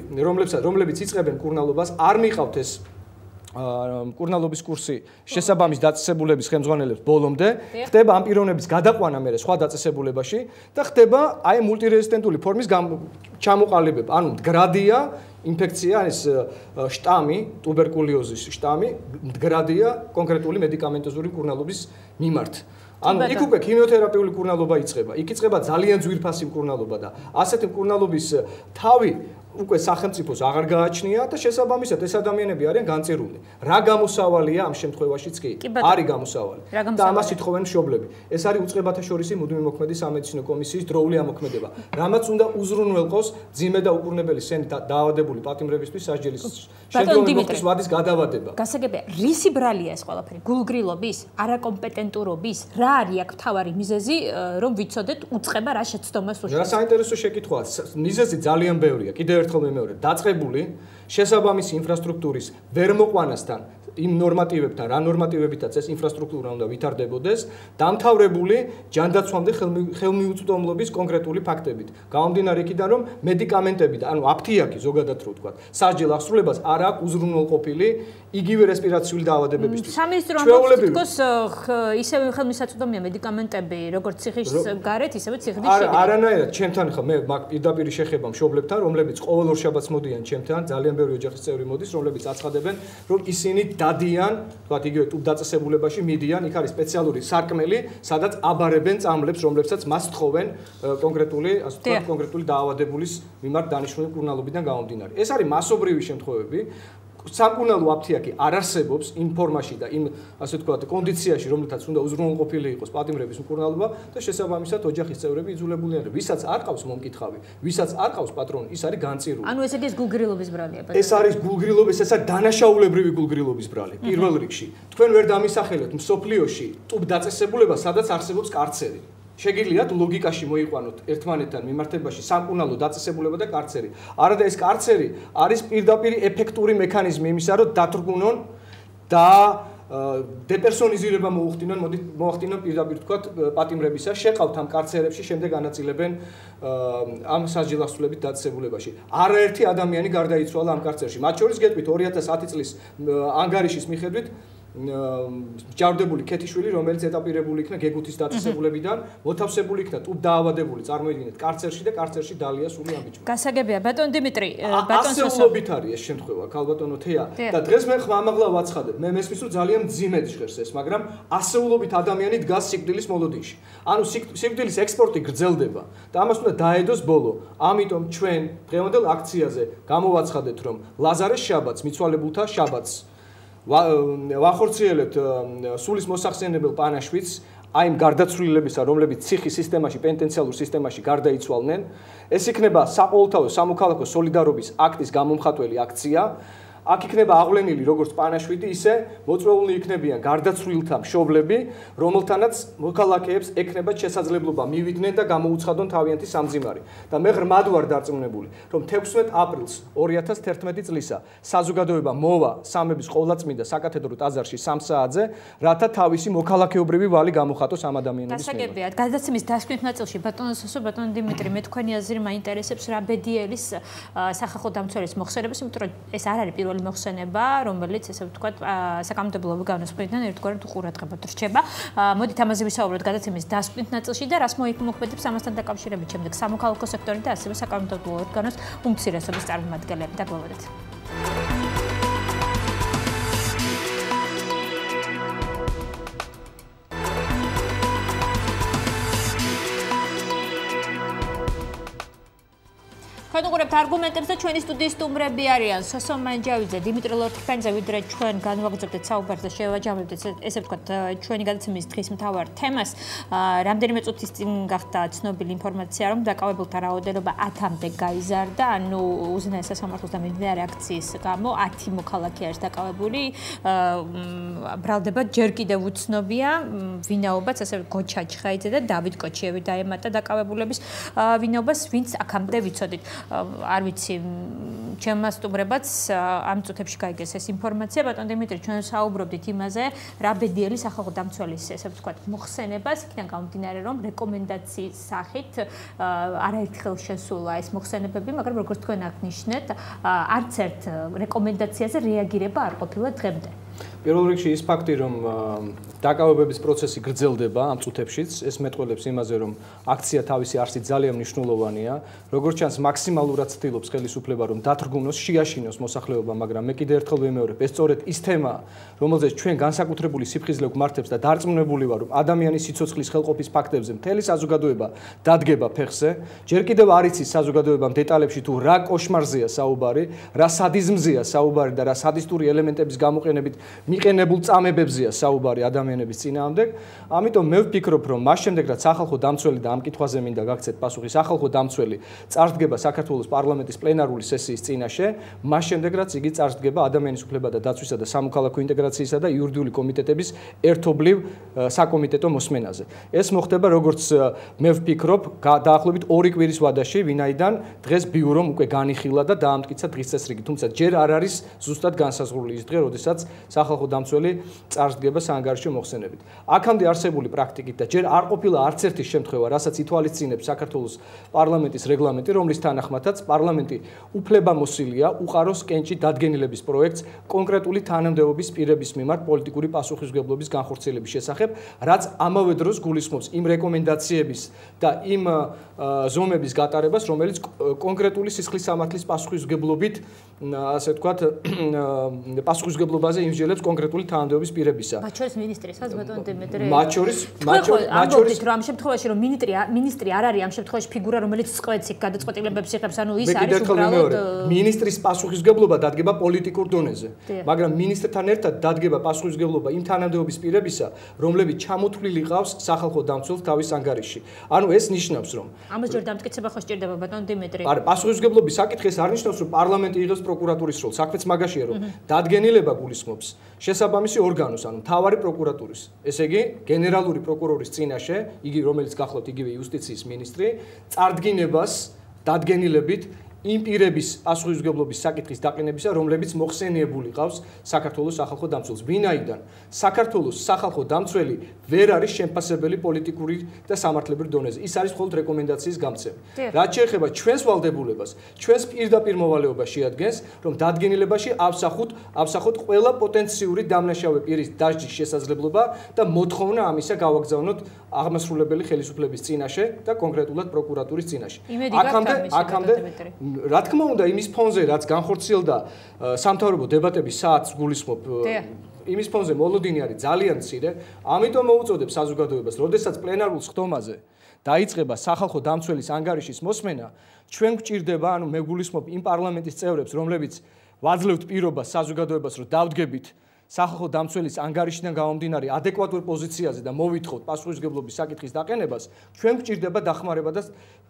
რომლებიც იწყებენ მკურნალობას, არ მიყავთ ეს მკურნალობის კურსი შესაბამის დაწესებულების ხელმძღვანელებს ბოლომდე, ხდება ამ პიროვნების გადაყვანა მერე სხვა დაწესებულებაში და ხდება აი მულტირეზისტენტული ფორმის ჩამოყალიბება. ანუ მდგრადია ინფექცია, არის შტამი, ტუბერკულიოზის შტამი, მდგრადია კონკრეტული მედიკამენტოზური მკურნალობის მიმართ. ანუ იქ უკვე ქიმიოთერაპიული მკურნალობა იწყება. იქ იწყება ძალიან ძვირფასი მკურნალობა და ასეთი მკურნალობის თავი უკვე სახელმწიფოს აღარ გააჩნია და შესაბამისად ეს ადამიანები არიან განწირულნი. რა გამოსავალია ამ შემთხვევაშიც კი? არის გამოსავალი. და ამას ითხოვენ მშობლები. ეს არის უწყებათაშორისი მუდმივი მოქმედი სამედიცინო კომისიის დროული ამოქმედება. რამაც უნდა უზრუნველყოს ძიმე და უკურნებელი სენით დაავადებული პატიმრებისთვის სასჯელის შემდგომი ვადის გადავადება. გასაგებია, რისი ბრალია ეს ყველაფერი? გულგრილობის, არაკომპეტენტურობის, რა არის აქ მთავარი მიზეზი, რომ ვიცოდეთ უწყება რა შეცდომას უშუალოდ? რა საინტერესო შეკითხვაა. მიზეზი ძალიან ბევრია. კიდევ ერთხელ მიმეორებ, დაწყებული შესაბამისი ინფრასტრუქტურის ვერ მოყვანასთან იმ ნორმატივებთან, რა ნორმატივებითაც ეს ინფრასტრუქტურა უნდა ვითარდებოდეს, დამთავრებული ჯანდაცვამდე ხელმიუწვდომლობის კონკრეტული ფაქტებით. გამომდინარე იქიდან, რომ მედიკამენტები და ანუ აფთიაქი ზოგადად რო ვთქვა, სასჯელ აღსრულებას არ აქვს უზრუნველყოფილი იგივე რესპირაციული დაავადებებისთვის. სამინისტრო ამბობს, თქოს ისევე ხელმისაწვდომია მედიკამენტები, როგორც ციხის გარეთ, ისევე ციხის შიგნით. არანაირად, ჩემთან ხა მე პირდაპირ შეხება მშობლებთან, რომლებიც ყოველ ორ შაბათს მოდიან ჩემთან, ძალიან ბევრი ოჯახის წევრი მოდის, რომლებიც აცხადებენ, რომ ისინი დადიან, თქვათ იგივე ტუბ დაწესებულებაში მიდიან, იქ არის სპეციალური სარკმელი, სადაც აბარებენ წამლებს, რომლებსაც მას თხოვენ კონკრეტული, ასე ვთქვათ, კონკრეტული დაავადებულის მიმართ დანიშნული მკურნალობიდან გამომდინარე. ეს არის მასობრივი შემთხვევები. სამკურნალო აფთიაქი არ არსებობს იმ ფორმაში და იმ ასე ვთქვათ კონდიციაში, რომელთაც უნდა უზრუნველყოფილი იყოს პატიმრების მკურნალობა და შესაბამისად ოჯახის წევრები იძულებულნი არიან. ვისაც არ ყავს მომკითხავი, ვისაც არ ყავს პატრონი, ის არის განწირული. ანუ ესე იგი ეს გულგრილობის ბრალია. ეს არის გულგრილობის, ეს არის დანაშაულებრივი გულგრილობის ბრალი. პირველ რიგში, თქვენ ვერ დამისახელეთ მსოფლიოში ტუბ დაწესებულება, სადაც არსებობს კარცერი. შეგიძლიათ ლოგიკაში მოიყვანოთ ერთმანეთთან მიმართებაში სამკურნალო დაწესებულება და კარცერი. არადა ეს კარცერი არის პირდაპირ ეფექტური მექანიზმი იმისა, რომ დათრგუნონ და დეპერსონიზირება მოახდინონ პირდაპირ თქვათ პატიმრებისა, შეყავთ ამ კარცერებში, შემდეგ ანაწილებენ ამ სასჯელ აღსრულებით დაწესებულებაში. არაერთი ადამიანი გარდაიცვალა ამ კარცერში. მათ შორის გეტყვით 2010 წლის ანგარიშის მიხედვით ჯარდებული ქეთიშვილი, რომელიც ეტაპირებული იქნა გეგუთის დაწესებულებიდან, მოთავსებული იქნა ტუბ დაავადებული, წარმოიდგინეთ, კარცერში და კარცერში დალია სული ამბიჯი. გასაგებია, ბატონ დიმიტრი, ბატონ სოსო. ასეულობით არის ეს შემთხვევა, ქალბატონო თეა. და დღეს მე ხმამაღლა ვაცხადებ. მე მესმის, რომ ძალიან მძიმედ ჟღერს ეს, მაგრამ ასეულობით ადამიანი დგას სიკვდილის მოლოდინში. ანუ სიკვდილის ექსპორტი გრძელდება და ამას უნდა დაედოს ბოლო. ამიტომ ჩვენ დღევანდელ აქციაზე გამოვაცხადებთ, რომ ლაზარეს შაბათს, მიცვალებულთა შაბათს ვახორციელებთ სულის მოსახსენებელ პანაშვიდს, აი იმ გარდაცვლილებისა, რომლებიც ციხის სისტემაში, პენიტენციალურ სისტემაში გარდაიცვალნენ. ეს იქნება საყოველთაო სამოქალაქო სოლიდარობის აქტის გამომხატველი აქცია. აქ იქნება აღვლენილი როგორც პანაშვიდი, ისე მოწვეული იქნებიან გარდაცვლილთა მშობლები, რომელთანაც მოქალაქეებს ექნებათ შესაძლებლობა მივიდნენ და გამოუცხადონ თავიანთი სამძიმარი. და მე ღრმად ვარ დარწმუნებული, რომ 16 აპრილს 2011 წლისა საზოგადოება მოვა სამების ყოვლადწმიდა საკათედრო ტაძარში 3 საათზე, რათა თავისი მოქალაქეობრივი ვალი გამოხატოს ამ ადამიანების მიერ. დასაგებია, გადაცემის დასკვნით ნაწილში ბატონო სოსო, ბატონო დიმიტრი, მე თქვენი აზრი მაინტერესებს რა ბედიელის სახალხო დამცველის მოხსენებას, იმიტომ რომ ეს არ არის პირველი მოხსენება, რომელიც ესე ვთქვათ, საკანონმდებლობის განსხვავებიდან ერთგვარად უყურადღებოდ რჩება. მოდით ამაზე ვისაუბროთ გადაცემის დასკვნით ნაწილში და რას მოქმედებს ამასთან დაკავშირებით შემდეგ სამოქალაქო სექტორი და ასევე საკანონმდებლო ორგანოს უმცირესობის წარმომადგენლები. დაგლოვდეთ. Conturat argumentებს და ჩვენი სტუდიის სტუმრები არიან სოსო მანჯავიძე, დიმიტრი ლორთქიფანიძე, ვიდრე ჩვენ განვაგრძობდეთ საუბარს და შევაჯამებდეთ ესე ვთქვათ ჩვენი გადაცემის დღის მთავარ თემას. რამდენიმე წუთის წინ გახდა ცნობილი ინფორმაცია, რომ დაკავებულთა რაოდენობა 10-მდე გაიზარდა, ანუ უზენაეს სასამართლოს და მიმდინარე აქციის გამო 10 მოქალაქე არის დაკავებული. ბრალდება ჯერ კიდევ უცნობია ვინაობაც, ასე გოჩა ჩხაიძე და დავით კოჩიევი დაემატა დაკავებულების ვინაობას, ვინც აქამდე ვიცოდით. არ ვიცი, ჩემმა სტუმრებაც ამ წუთებში გაიგეს ეს ინფორმაცია. ბატონ დიმიტრი, ჩვენ საუბრობდით იმაზე, რა ბედიელი სახალხო დამცველის, ესე ვთქვათ, მოხსენებას, იქიდან გამომდინარე, რომ რეკომენდაციის სახით არაერთხელ შესულა ეს მოხსენებები, მაგრამ როგორც თქვენ აღნიშნეთ, არც ერთ რეკომენდაციაზე რეაგირება არ ყოფილა დღემდე. პირველ რიგში ის ფაქტი, რომ დაკავებების პროცესი გრძელდება ამ წუთებშიც, ეს მეტყველებს იმაზე, რომ აქცია თავისი არსით ძალიან მნიშვნელოვანია. როგორც ჩანს, მაქსიმალურად ცდილობს ხელისუფლება, რომ დათრგუნოს, შეაშინოს მოსახლეობა, მაგრამ მე კიდევ ერთხელ ვიმეორებ, ეს სწორედ ის თემაა, რომელზეც ჩვენ განსაკუთრებული სიფხიზლე გვმართებს და დარწმუნებული ვარ, რომ ადამიანის სიცოცხლის ხელყოფის ფაქტებზე მთელი საზოგადოება დადგება ფეხზე. ჯერ კიდევ არ იცის საზოგადოებამ დეტალებში თუ რა კოშმარზეა საუბარი, რა სადიზმზეა საუბარი და რა სადისტური ელემენტების გამოყენებით მიყენებულ წამებებზეა საუბარი ადამიანების წინააღმდეგ. ამიტომ მე ვფიქრობ, რომ მას შემდეგ რაც სახალხო დამცველი და ამ კითხვაზე მინდა გაგცეთ პასუხი, სახალხო დამცველი წარსდგება საქართველოს პარლამენტის პლენარული სესიის წინაშე, მას შემდეგ რაც იგი წარსდგება ადამიანის უფლებათა დაცვისა და სამოქალაქო ინტეგრაციისა და იურიდიული კომიტეტების ერთობლივ საკომიტეტო მოსმენაზე. ეს მოხდება როგორც მე ვფიქრობ, დაახლოებით 2 კვირის ვადაში, ვინაიდან დღეს ბიურომ უკვე განიხილა და დაამტკიცა დღის წესრიგი, თუმცა ჯერ არ არის ზუსტად განსაზღვრული ის დღე, როდესაც სახალხო დამცველი წარსდგება საანგარიშო მოხსენებით. აქამდე არსებული პრაქტიკით და ჯერ არ ყოფილა არც ერთი შემთხვევა, რასაც ითვალისწინებს საქართველოს პარლამენტის რეგლამენტი, რომლის თანახმადაც პარლამენტი უფლებამოსილია უყაროს კენჭი დადგენილების პროექტს კონკრეტული თანამდებობის პირების მიმართ პოლიტიკური პასუხისმგებლობის განხორციელების შესახებ, რაც ამავე დროს გულისხმობს იმ რეკომენდაციების და იმ ზომების გატარებას, რომელიც კონკრეტული სისხლის სამართლის პასუხისმგებლობით, ასე ვთქვათ, პასუხისმგებლობაზე იმსჯელებს კონკრეტული თანამდებობის პირებისა. მათ შორის მინისტრისაც ბატონ დიმიტრი. მათ შორის რომ ამ შემთხვევაში რომ მინისტრი არ არის ამ შემთხვევაში ფიგურა, რომელიც წყვეტს იქ გადაწყვეტილებებს იღებს, ანუ ის არის უბრალოდ მინისტრის პასუხისმგებლობა დადგება პოლიტიკურ დონეზე, მაგრამ მინისტრთან ერთად დადგება პასუხისმგებლობა იმ თანამდებობის პირებისა, რომლებიც ჩამოთვლილი ყავს სახალხო დამცველს თავის ანგარიშში. ანუ ეს ნიშნავს, რომ ამას ჯერ დამტკიცება ხო სჭირდება ბატონ დიმიტრი. არა, პასუხისმგებლობის საკითხი ეს არ ნიშნავს, რომ პარლამენტი იღებს პროკურატურის როლს. საქმეც მაგაშია, რომ დადგენილება გულისხმობს შესაბამისი ორგანოს, ანუ მთავარი პროკურატურის, ესე იგი გენერალური პროკურორის წინაშე, იგი რომელიც გახლავთ იგივე იუსტიციის მინისტრი, წარდგინებას დადგენილებით იმ პირების პასუხისმგებლობის საკითხის დაყენებისა, რომლებიც მოხსენიებული ყავს საქართველოს სახალხო დამცველს. ვინაიდან საქართველოს სახალხო დამცველი ვერ არის შემფასებელი პოლიტიკური და სამართლებრივ დონეზე. ის არის მხოლოდ რეკომენდაციის გამცემი. რაც შეეხება ჩვენს ვალდებულებას, ჩვენს პირდაპირ მოვალეობას შეადგენს, რომ დადგენილებაში ავსახოთ ყველა პოტენციური დამნაშავე პირის დასჯის შესაძლებლობა და მოთხოვნა ამისა გავაგზავნოთ აღმასრულებელი ხელისუფლების წინაშე და კონკრეტულად პროკურატურის წინაშე. აქამდე რა თქმა უნდა, იმის ფონზე, რაც განხორციელდა სამთავრობო დებატების საათს გულისხმობ, იმის ფონზე მოლოდინი არის ძალიან მცირე, ამიტომ მოუწოდებ საზოგადოებას, როდესაც პლენარულ სხდომაზე დაიწყება სახალხო დამცველის ანგარიშის მოსმენა, ჩვენ გვჭირდება, ანუ მე გულისხმობ იმ პარლამენტის წევრებს, რომლებიც ვაძლევთ პირობას საზოგადოებას, რომ დავდგებით სახალხო დამცველის ანგარიშიდან გამომდინარე ადეკვატურ პოზიციაზე და მოვითხოვთ პასუხისმგებლობის საკითხის დაყენებას, ჩვენ გვჭირდება დახმარება და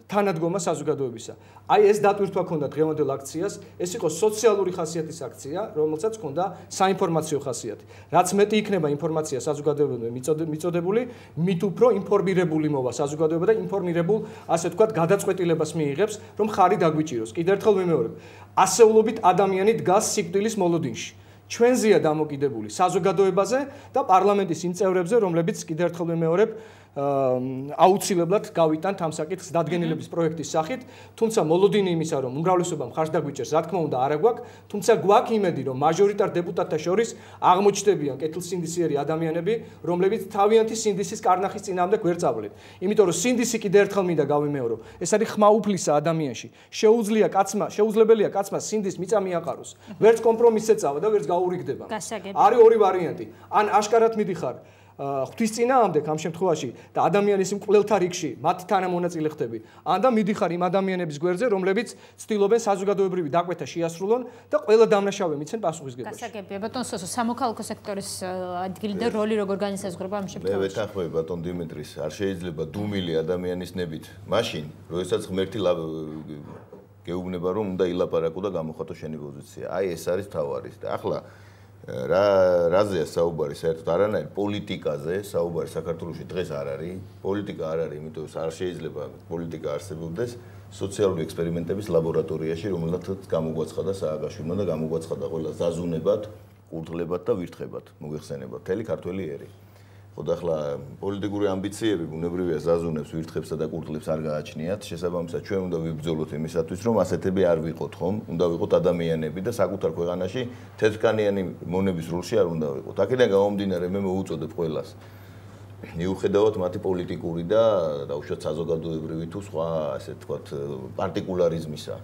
თანადგომა საზოგადოებისა. Აი ეს დატვირთვა ქონდა დღევანდელ აქციას, ეს იყო სოციალური ხასიათის აქცია, რომელსაც ქონდა საინფორმაციო ხასიათი. რაც მეტი იქნება ინფორმაცია საზოგადოებამ მიწოდებული, მით უფრო ინფორმირებული მოვა საზოგადოება და ინფორმირებულ, ასე ვთქვათ, გადაწყვეტილებას მიიღებს, რომ ხარი დაგვიჭიროს. კიდევ ერთხელ ვიმეორებ, ასეულობით ადამიანი დგას სიკვდილის მოლოდინში. ჩვენზეა დამოკიდებული საზოგადოებაზე და პარლამენტის იმ წევრებზე, რომლებიც კიდევ ერთხელ ვიმეორებ, აუცილებლად გავიტანთ ამ საკითხს დადგენილების პროექტის სახით, თუმცა მოლოდინი იმისა, რომ უმრავლესობა მხარს დაგვიჭერს, რა თქმა უნდა, არა გვაქვს, თუმცა გვაქვს იმედი, რომ მაჟორიტარ დეპუტატთა შორის აღმოჩნდებიან კეთილსინდისიერი ადამიანები, რომლებიც თავიანთი სინდისის კარნახის წინააღმდეგ გვერწავლენ. იმიტომ რომ სინდისი კიდევ ერთხელ მინდა გავიმეორო, ეს არის ხმაუფლისა ადამიანში. შეუძლებელია კაცმა სინდის მიწა მიაყაროს. ვერც კომპრომისზე წავა და ვერც გაურიგდება. არის ორი ვარიანტი. ან აშკარად მიდიხარ ღვთის წინააღმდეგ ამ შემთხვევაში და ადამიანის მკვლელთა რიგში მათ თანამონაწილე ხდები. ან და მიდიხარ იმ ადამიანების გვერდზე, რომლებიც ცდილობენ საზოგადოებრივი დაკვეთა შეასრულონ და ყველა დამნაშავე მიცენ პასუხისმგებლობაში. გასაგებია, ბატონ სოსო, სამოქალაქო სექტორის ადგილი და როლი როგორ განისაზღვრება ამ შემთხვევაში? მე ვეთანხმები ბატონ დიმიტრის, არ შეიძლება დუმილი ადამიანის ნებით. მაშინ, როდესაც ღმერთი გეუბნება, რომ უნდა ილაპარაკო და გამოხატო შენი პოზიცია. აი ეს არის თავარი. და ახლა რაზეა საუბარი საერთოდ არანაირ პოლიტიკაზე, საუბარი საქართველოში დღეს არ არის. პოლიტიკა არ არის, იმიტომ რომ არ შეიძლება პოლიტიკა არსებობდეს სოციალური ექსპერიმენტების ლაბორატორიაში, რომელთაც გამოგვაცხადა სააკაშვილმა და გამოგვაცხადა ყველა ზაზუნებად, კურდღლებად და ვირთხებად, მოიხსენებათ მთელი ქართველი ერი. ხო და ახლა პოლიტიკური ამბიციები ბუნებრივია ზაზუნებს, ვირთხებსა და კურდღლებს არ გააჩნიათ. შესაბამისად ჩვენ უნდა ვიბრძოლოთ იმისათვის, რომ ასეთები არ ვიყოთ, ხომ? უნდა ვიყოთ ადამიანები და საკუთარ ქვეყანაში თეთრკანიანი მონების როლში არ უნდა ვიყოთ. აქედან გამომდინარე მე მოუწოდებ ყველას. მიუხედავად მათი პოლიტიკური და უშუალოდ საზოგადოებრივი თუ სხვა, ასე ვთქვათ, პარტიკულარიზმისა.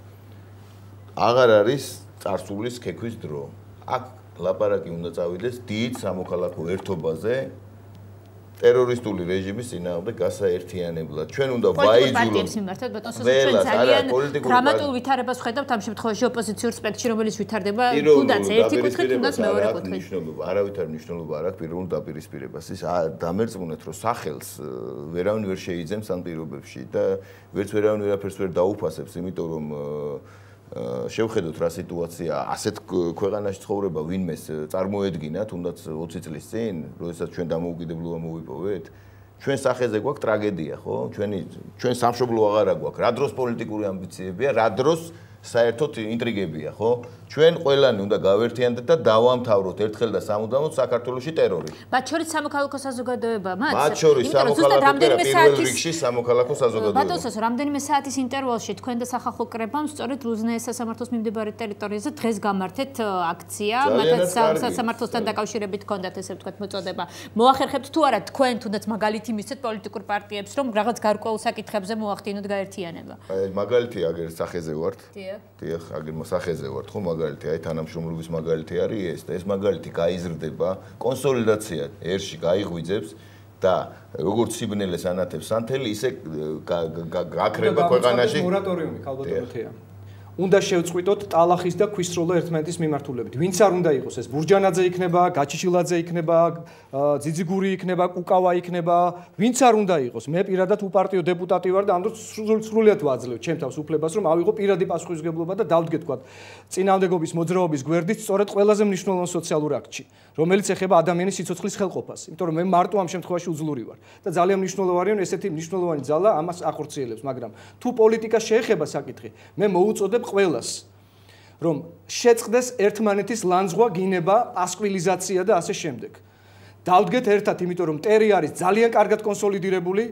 აღარ არის წარსულის ქექვის დრო. აქ ლაპარაკი უნდა წავიდეს დიდ სამოქალაქო ერთობაზე. ტერორისტული რეჟიმის წინააღმდეგ გასაერთიანებლად. ჩვენ უნდა ვაიძულოთ პარტიებს მიმართოთ, ბატონ სოსო, ჩვენ ძალიან დრამატულ ვითარებას ვხედავთ ამ შემთხვევაში ოპოზიციურ სპექტრში, რომელიც ვითარდება თუნდაც ერთი კუთხით, თუნდაც მეორე კუთხით. არავითარ მნიშვნელობა არ აქვს პიროვნულ დაპირისპირებას. ის დამერწმუნეთ, რომ სახელს ვერავინ ვერ შეიძენს ამ პირობებში და ვერავინ ვერაფერს ვერ დაუფასებს, იმიტომ რომ შევხედოთ რა სიტუაცია ასეთ ქვეყანაში ცხოვრება ვინმეს წარმოედგინა თუნდაც 20 წლის წინ, როდესაც ჩვენ დამოუკიდებლობა მოვიპოვეთ, ჩვენ სახეზე გვაქვს ტრაგედია, ხო? ჩვენ სამშობლო აღარა გვაქვს. რა დროს პოლიტიკური ამბიციებია, რა დროს საერთოდ ინტრიგებია, ხო? ჩვენ ყველანი უნდა გავერთიანდეთ და დავამთავროთ ერთხელ და სამუდამოდ საქართველოში ტერორი. მათ შორის სამოქალაქო საზოგადოება, მათ შორის სამოქალაქო პირველ რიგში სამოქალაქო საზოგადოება. ბატონ სოსო, რამდენიმე საათის ინტერვალში თქვენ და სახალხო კრებამ სწორედ ლუზნეეს სასამართლოს მიმდებარე ტერიტორიაზე დღეს გამართეთ აქცია, მათაც სასამართლოსთან დაკავშირებით ჰქონდათ ესე ვთქვათ მოწოდება. მოახერხებთ თუ არა თქვენ თუნდაც მაგალითი მისცეთ პოლიტიკურ პარტიებს, რომ რაღაც გარკვეულ საკითხებზე მოახდინოთ გაერთიანება? აი მაგალითი აგერ სახეზე ვართ. დიახ, აგერ სახეზე ვართ, ხო? მაგალითი, აი თანამშრომლობის მაგალითი არის ეს და ეს მაგალითი გაიზრდება, კონსოლიდაცია ერში გაიღვიძებს და როგორც სიბნელეს ანათებს სანთელი, ისე გაქრება ქვეყანაში მორატორიუმი ქალბატონოთია. უნდა შევწყვიტოთ ტალახის და ქვისროლა ერთმანეთის მიმართულებით. ვინც არ უნდა იყოს ეს ბურჯანაძე იქნება, გაჩიჩილაძე იქნება, ძიძიგური იქნება, კუკავა იქნება, ვინც არ უნდა იყოს. მე პირადად უპარტიო დეპუტატი ვარ და ამ დროს სრულიად ვაძლევ ჩემ თავს უფლებას, რომ ავიღო პირადი პასუხისმგებლობა და დავდგე თქვა წინააღმდეგობის მოძრაობის გვერდით სწორედ ყველაზე მნიშვნელოვან სოციალურ აქტში, რომელიც ეხება ადამიანის სიცოცხლის ხელყოფას. იმიტომ რომ მე მარტო ამ შემთხვევაში უძლური ვარ და ძალიან მნიშვნელოვანია, რომ ესეთი მნიშვნელოვანი ძალა ამას ახორციელებს, მაგრამ თუ პოლიტიკა შეეხება საკითხი, მე მოუწოდებ ყველას რომ შეწყდეს ერთმანეთის ლანძღვა, გინება, პასკვილიზაცია და ასე შემდეგ. დავდგეთ ერთად, იმიტომ რომ ტერი არის ძალიან კარგად კონსოლიდირებული,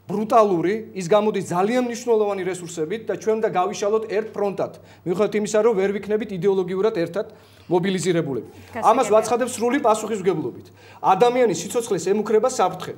ბრუტალური, ის გამოდის ძალიან მნიშვნელოვანი რესურსებით და ჩვენ უნდა გავიშალოთ ერთ ფრონტად. მიუხედავად იმისა, რომ ვერ ვიქნებით იდეოლოგიურად ერთად მობილიზირებულები. ამას ვაცხადებ სრული პასუხისმგებლობით. ადამიანის სიცოცხლეს ემუქრება საფრთხე.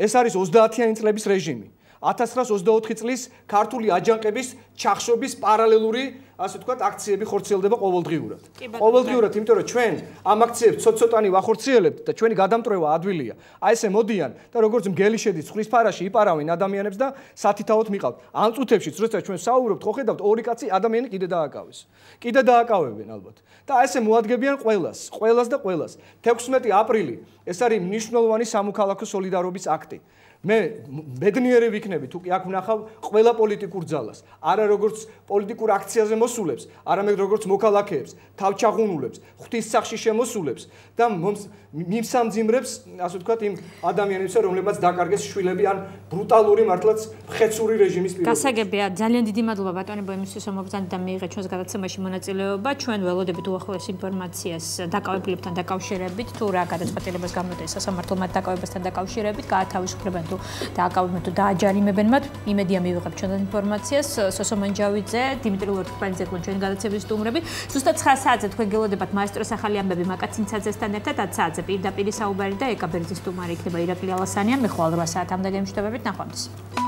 ეს არის 30-იანი წლების რეჟიმი. 1924 წლის ქართული აჯანყების ჩახშობის პარალელური ასე ვთქვათ, აქციები ხორციელდება ყოველდღიურად. ყოველდღიურად, იმიტომ რომ ჩვენ ამ აქციებს ცოტ-ცოტანი ვახორციელებთ და ჩვენი გადამტრევა ადვილია. აი ესე მოდიან და როგორც მგელი შედის ცხრის ფარაში იპარავენ ადამიანებს და სათითაოდ მიყავთ. ამ წუთებში, როცა ჩვენ საუბრობთ, ხო ხედავთ ორი კაცი ადამიანი კიდე დააკავეს. კიდე დააკავებენ ალბათ. და აი ესე მოადგებიან ყველას და ყველას. 16 აპრილი ეს არის მნიშვნელოვანი სამოქალაქო სოლიდარობის აქტი. მე ბედნიერი ვიქნები თუ კი აქ ვნახავ ყველა პოლიტიკურ ძალას, არა როგორც პოლიტიკურ აქციაზე მოსულებს, არამედ როგორც მოქალაქეებს, თავჩაღუნულებს, ღვთისმსახში შემოსულებს და მიმსამძიმრებს, ასე ვთქვათ, იმ ადამიანებს, რომლებმაც დაკარგეს შვილები ან ბრუტალური მართლაც მხეცური რეჟიმის პირობებში. გასაგებია, ძალიან დიდი მადლობა ბატონებო იმისთვის, რომ მოგზავნით და მიიღეთ ჩვენს გადაცემაში მონაწილეობა. ჩვენ ველოდებით უახლოეს ინფორმაციას დაკავებულებთან დაკავშირებით, თუ რა გადაწყვეტილებას გამოდის სასამართლო მათ დაკავებასთან დაკავშირებით, გაათავისუფლებენ თუ დააკავებენ თუ დააჯარიმებენ მათ. იმედია მივიღებთ ჩვენ ინფორმაციას. სოსო მანჯავიძე, დიმიტრი ლორთქიფანიძე თქვენ ჩვენი გადაცემის სტუმრები. ზუსტად 9 საათზე თქვენ გელოდებათ მაესტროს ახალი ამბები მაკაცინცაძესთან ერთად 10 საათზე პირდაპირ საუბარი და ეკა ბერძის სტუმარი იქნება ირაკლი ალასანია. მე ხვალ 8 საათამდე გემშვიდობებით, ნახვამდის.